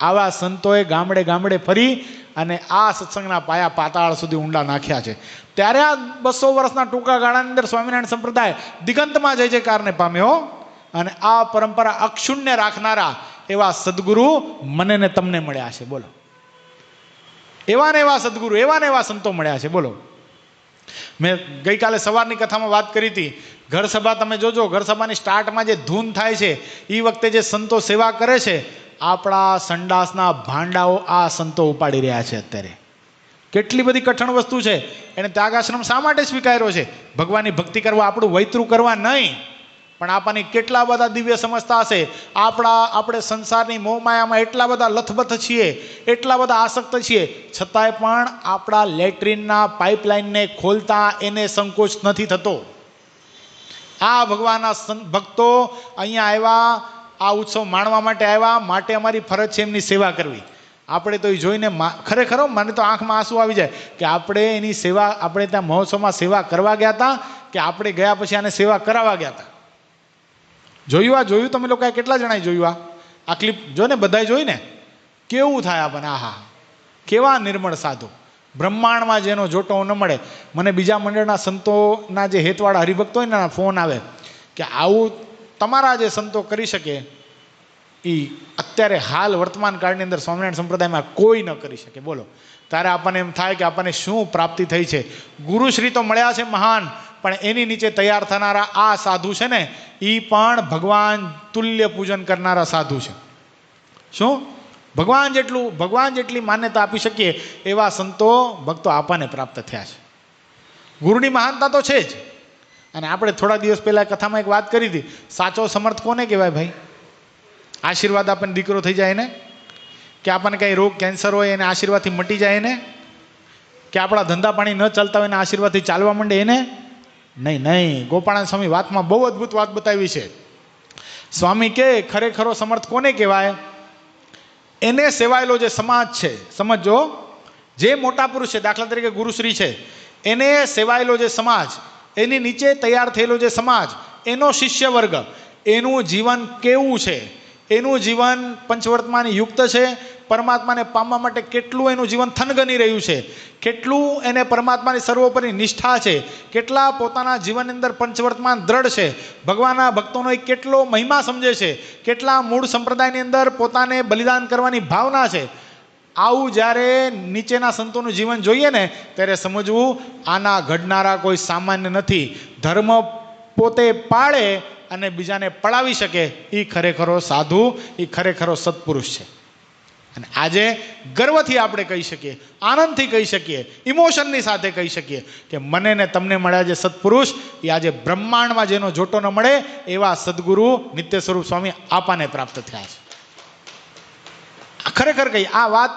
Speaker 1: આવા સંતોએ ગામડે ગામડે ફરી અને આ સત્સંગના પાયા પાતાળ સુધી ઊંડા નાખ્યા છે. ત્યારે આ 200 વર્ષના ટૂંકા ગાળાની અંદર સ્વામિનારાયણ સંપ્રદાય દિગંતમાં જય જયકારને પામ્યો. અને આ પરંપરા અક્ષુણ્ય રાખનારા એવા સદગુરુ મને ને તમને મળ્યા છે. બોલો, એવા ને એવા સદગુરુ, એવા ને એવા સંતો મળ્યા છે. બોલો, મેં ગઈકાલે સવારની કથામાં વાત કરી હતી. ઘર સભા તમે જોજો, ઘર સભાની સ્ટાર્ટમાં જે ધૂન થાય છે, એ વખતે જે સંતો સેવા કરે છે, આપણા સંડાસના ભાંડાઓ આ સંતો ઉપાડી રહ્યા છે. અત્યારે કેટલી બધી કઠણ વસ્તુ છે. એને ત્યાગાશ્રમ શા માટે સ્વીકાર્યો છે? ભગવાનની ભક્તિ કરવા, આપણું વૈતરું કરવા નહીં. પણ આપણને કેટલા બધા દિવ્ય સમજતા હશે. આપણે સંસારની મોહમાયામાં એટલા બધા લથબથ છીએ, એટલા બધા આસક્ત છીએ, છતાંય પણ આપણા લેટ્રિનના પાઇપલાઇનને ખોલતા એને સંકોચ નથી થતો. આ ભગવાનના ભક્તો અહીંયા આવ્યા, આ ઉત્સવ માણવા માટે આવ્યા, માટે અમારી ફરજ છે એમની સેવા કરવી. આપણે તો એ જોઈને ખરેખર મને તો આંખમાં આંસુ આવી જાય કે આપણે એની સેવા, આપણે ત્યાં મહોત્સવમાં સેવા કરવા ગયા હતા કે આપણે ગયા પછી આને સેવા કરાવવા ગયા હતા. જોયું તમે લોકોએ કેટલા જણાએ જોયું? આ ક્લિપ જો ને, બધાએ જોઈ ને, કેવું થાય આપણને? આહા, કેવા નિર્મળ સાધુ, બ્રહ્માંડમાં જેનો જોટો ન મળે. મને બીજા મંડળના સંતોના જે હેતવાળા હરિભક્તો હોય ને, ફોન આવે કે આવું તમારા જે સંતો કરી શકે એ અત્યારે હાલ વર્તમાન કાળની અંદર સ્વામિનારાયણ સંપ્રદાયમાં કોઈ ન કરી શકે. બોલો, ત્યારે આપણને એમ થાય કે આપણને શું પ્રાપ્તિ થઈ છે. ગુરુશ્રી તો મળ્યા છે મહાન, પણ એની નીચે તૈયાર થનારા આ સાધુ છે ને, એ પણ ભગવાન તુલ્ય પૂજન કરનારા સાધુ છે. શું ભગવાન જેટલી માન્યતા આપી શકીએ એવા સંતો ભક્તો આપણને પ્રાપ્ત થયા છે. ગુરુની મહાનતા તો છે જ. અને આપણે થોડા દિવસ પહેલા કથામાં એક વાત કરી હતી, સાચો સમર્થ કોને કહેવાય ભાઈ? આશીર્વાદ આપણને દીકરો થઈ જાય ને, કે આપણને કંઈ રોગ કેન્સર હોય એને આશીર્વાદથી મટી જાય એને, કે આપણા ધંધા પાણી ન ચાલતા હોય એને આશીર્વાદથી ચાલવા માંડે એને? નહીં. ગોપાળાનંદ સ્વામી વાતમાં બહુ અદ્ભુત વાત બતાવી છે. સ્વામી કે ખરેખરો સમર્થ કોને કહેવાય? એને સેવાયેલો જે સમાજ છે, સમજો, જે મોટા પુરુષ છે, દાખલા તરીકે ગુરુશ્રી છે, એને સેવાયેલો જે સમાજ, એની નીચે તૈયાર થયેલો જે સમાજ, એનો શિષ્ય વર્ગ, એનું જીવન કેવું છે, એનું જીવન પંચવર્તમાન યુક્ત છે, પરમાત્માને પામવા માટે કેટલું એનું જીવન થનગની રહ્યું છે, કેટલું એને પરમાત્માની સર્વોપરી નિષ્ઠા છે, કેટલા પોતાના જીવનની અંદર પંચવર્તમાન દ્રઢ છે, ભગવાનના ભક્તોનો એ કેટલો મહિમા સમજે છે, કેટલા મૂળ સંપ્રદાયની અંદર પોતાને બલિદાન કરવાની ભાવના છે. આવું જ્યારે નીચેના સંતોનું જીવન જોઈએ ને ત્યારે સમજવું આના ઘડનારા કોઈ સામાન્ય નથી. ધર્મ પોતે પાળે અને બીજાને પડાવી શકે એ ખરેખરો સાધુ, એ ખરેખરો સત્પુરુષ છે. અને આજે ગર્વથી આપણે કહી શકીએ, આનંદથી કહી શકીએ, ઇમોશનની સાથે કહી શકીએ કે મને ને તમને મળ્યા જે સત્પુરુષ એ આજે બ્રહ્માંડમાં જેનો જોટો ન મળે એવા સદગુરુ નિત્ય સ્વરૂપ સ્વામી આપાને પ્રાપ્ત થયા છે. ખરેખર કહી આ વાત,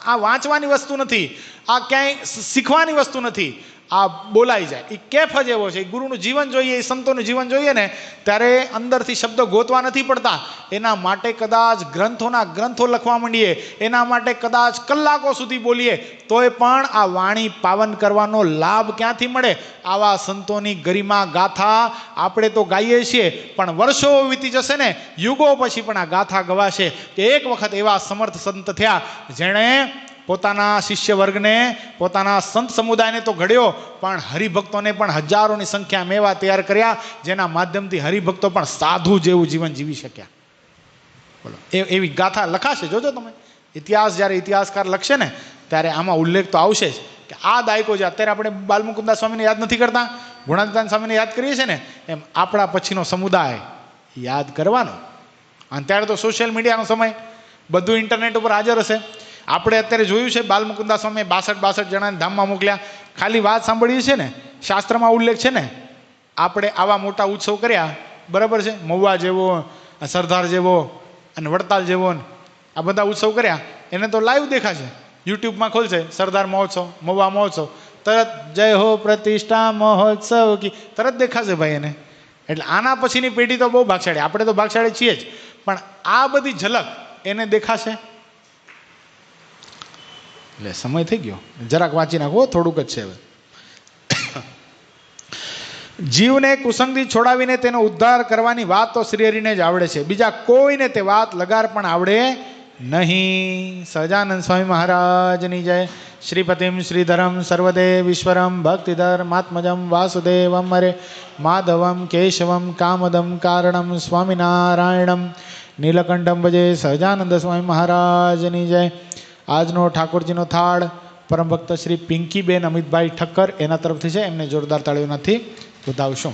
Speaker 1: આ વાંચવાની વસ્તુ નથી, આ ક્યાંય શીખવાની વસ્તુ નથી, આ બોલાઈ જાય. એ કેફ જ એવો છે. ગુરુનું જીવન જોઈએ, એ સંતોનું જીવન જોઈએ ને ત્યારે અંદરથી શબ્દો ગોતવા નથી પડતા. એના માટે કદાચ ગ્રંથોના ગ્રંથો લખવા માંડીએ, એના માટે કદાચ કલાકો સુધી બોલીએ તોય પણ આ વાણી પાવન કરવાનો લાભ ક્યાંથી મળે? આવા સંતોની ગરિમા ગાથા આપણે તો ગાઈએ છીએ, પણ વર્ષો વીતી જશે ને, યુગો પછી પણ આ ગાથા ગવાશે કે એક વખત એવા સમર્થ સંત થયા જેણે પોતાના શિષ્ય વર્ગને, પોતાના સંત સમુદાયને તો ઘડ્યો, પણ હરિભક્તોને પણ હજારોની સંખ્યામાં એવા તૈયાર કર્યા જેના માધ્યમથી હરિભક્તો પણ સાધુ જેવું જીવન જીવી શક્યા. બોલો, એવી ગાથા લખાશે. જોજો તમે ઇતિહાસ, જ્યારે ઇતિહાસકાર લખશે ને ત્યારે આમાં ઉલ્લેખ તો આવશે જ કે આ દાયકો જે અત્યારે આપણે બાલમુકુદાસ સ્વામીને યાદ નથી કરતા, ગુણાતીતાન સ્વામીને યાદ કરીએ છીએ ને, એમ આપણા પછીનો સમુદાય યાદ કરવાનો. અને ત્યારે તો સોશિયલ મીડિયાનો સમય, બધું ઇન્ટરનેટ ઉપર હાજર હશે. આપણે અત્યારે જોયું છે બાલમુકુદાસ સ્વામીએ 62 જણાને ધામમાં મોકલ્યા. ખાલી વાત સાંભળીએ છે ને, શાસ્ત્રમાં ઉલ્લેખ છે ને, આપણે આવા મોટા ઉત્સવ કર્યા, બરાબર છે, મહુવા જેવો, સરદાર જેવો અને વડતાલ જેવો, આ બધા ઉત્સવ કર્યા, એને તો લાઈવ દેખાશે. યુટ્યુબમાં ખોલશે સરદાર મહોત્સવ, મહુવા મહોત્સવ, તરત જય હો પ્રતિષ્ઠા મહોત્સવ કી તરત દેખાશે ભાઈ એને. એટલે આના પછીની પેઢી તો બહુ ભાગશાળી, આપણે તો ભાગશાળી છીએ જ, પણ આ બધી ઝલક એને દેખાશે. એટલે સમય થઈ ગયો, જરાક વાંચી નાખો, થોડુંક જ છે હવે. જીવને કુસંગથી છોડાવીને તેનો ઉદ્ધાર કરવાની વાત તો શ્રીહરિને જ આવડે છે, બીજા કોઈને તે વાત લગાર પણ આવડે નહીં. સહજાનંદ સ્વામી મહારાજની જય. શ્રીપતિમ શ્રીધરમ સર્વદેવ ઈશ્વરમ ભક્તિધર્માત્મજમ વાસુદેવમ હરે માધવમ કેશવમ કામદમ કારણમ સ્વામિનારાયણમ નીલકંઠમ ભજે. સહજાનંદ સ્વામી મહારાજની જય. આજનો ઠાકોરજીનો થાળ પરમ ભક્ત શ્રી પિંકીબેન અમિતભાઈ ઠક્કર એના તરફથી છે, એમને જોરદાર તાળીઓનાથી વધાવશું.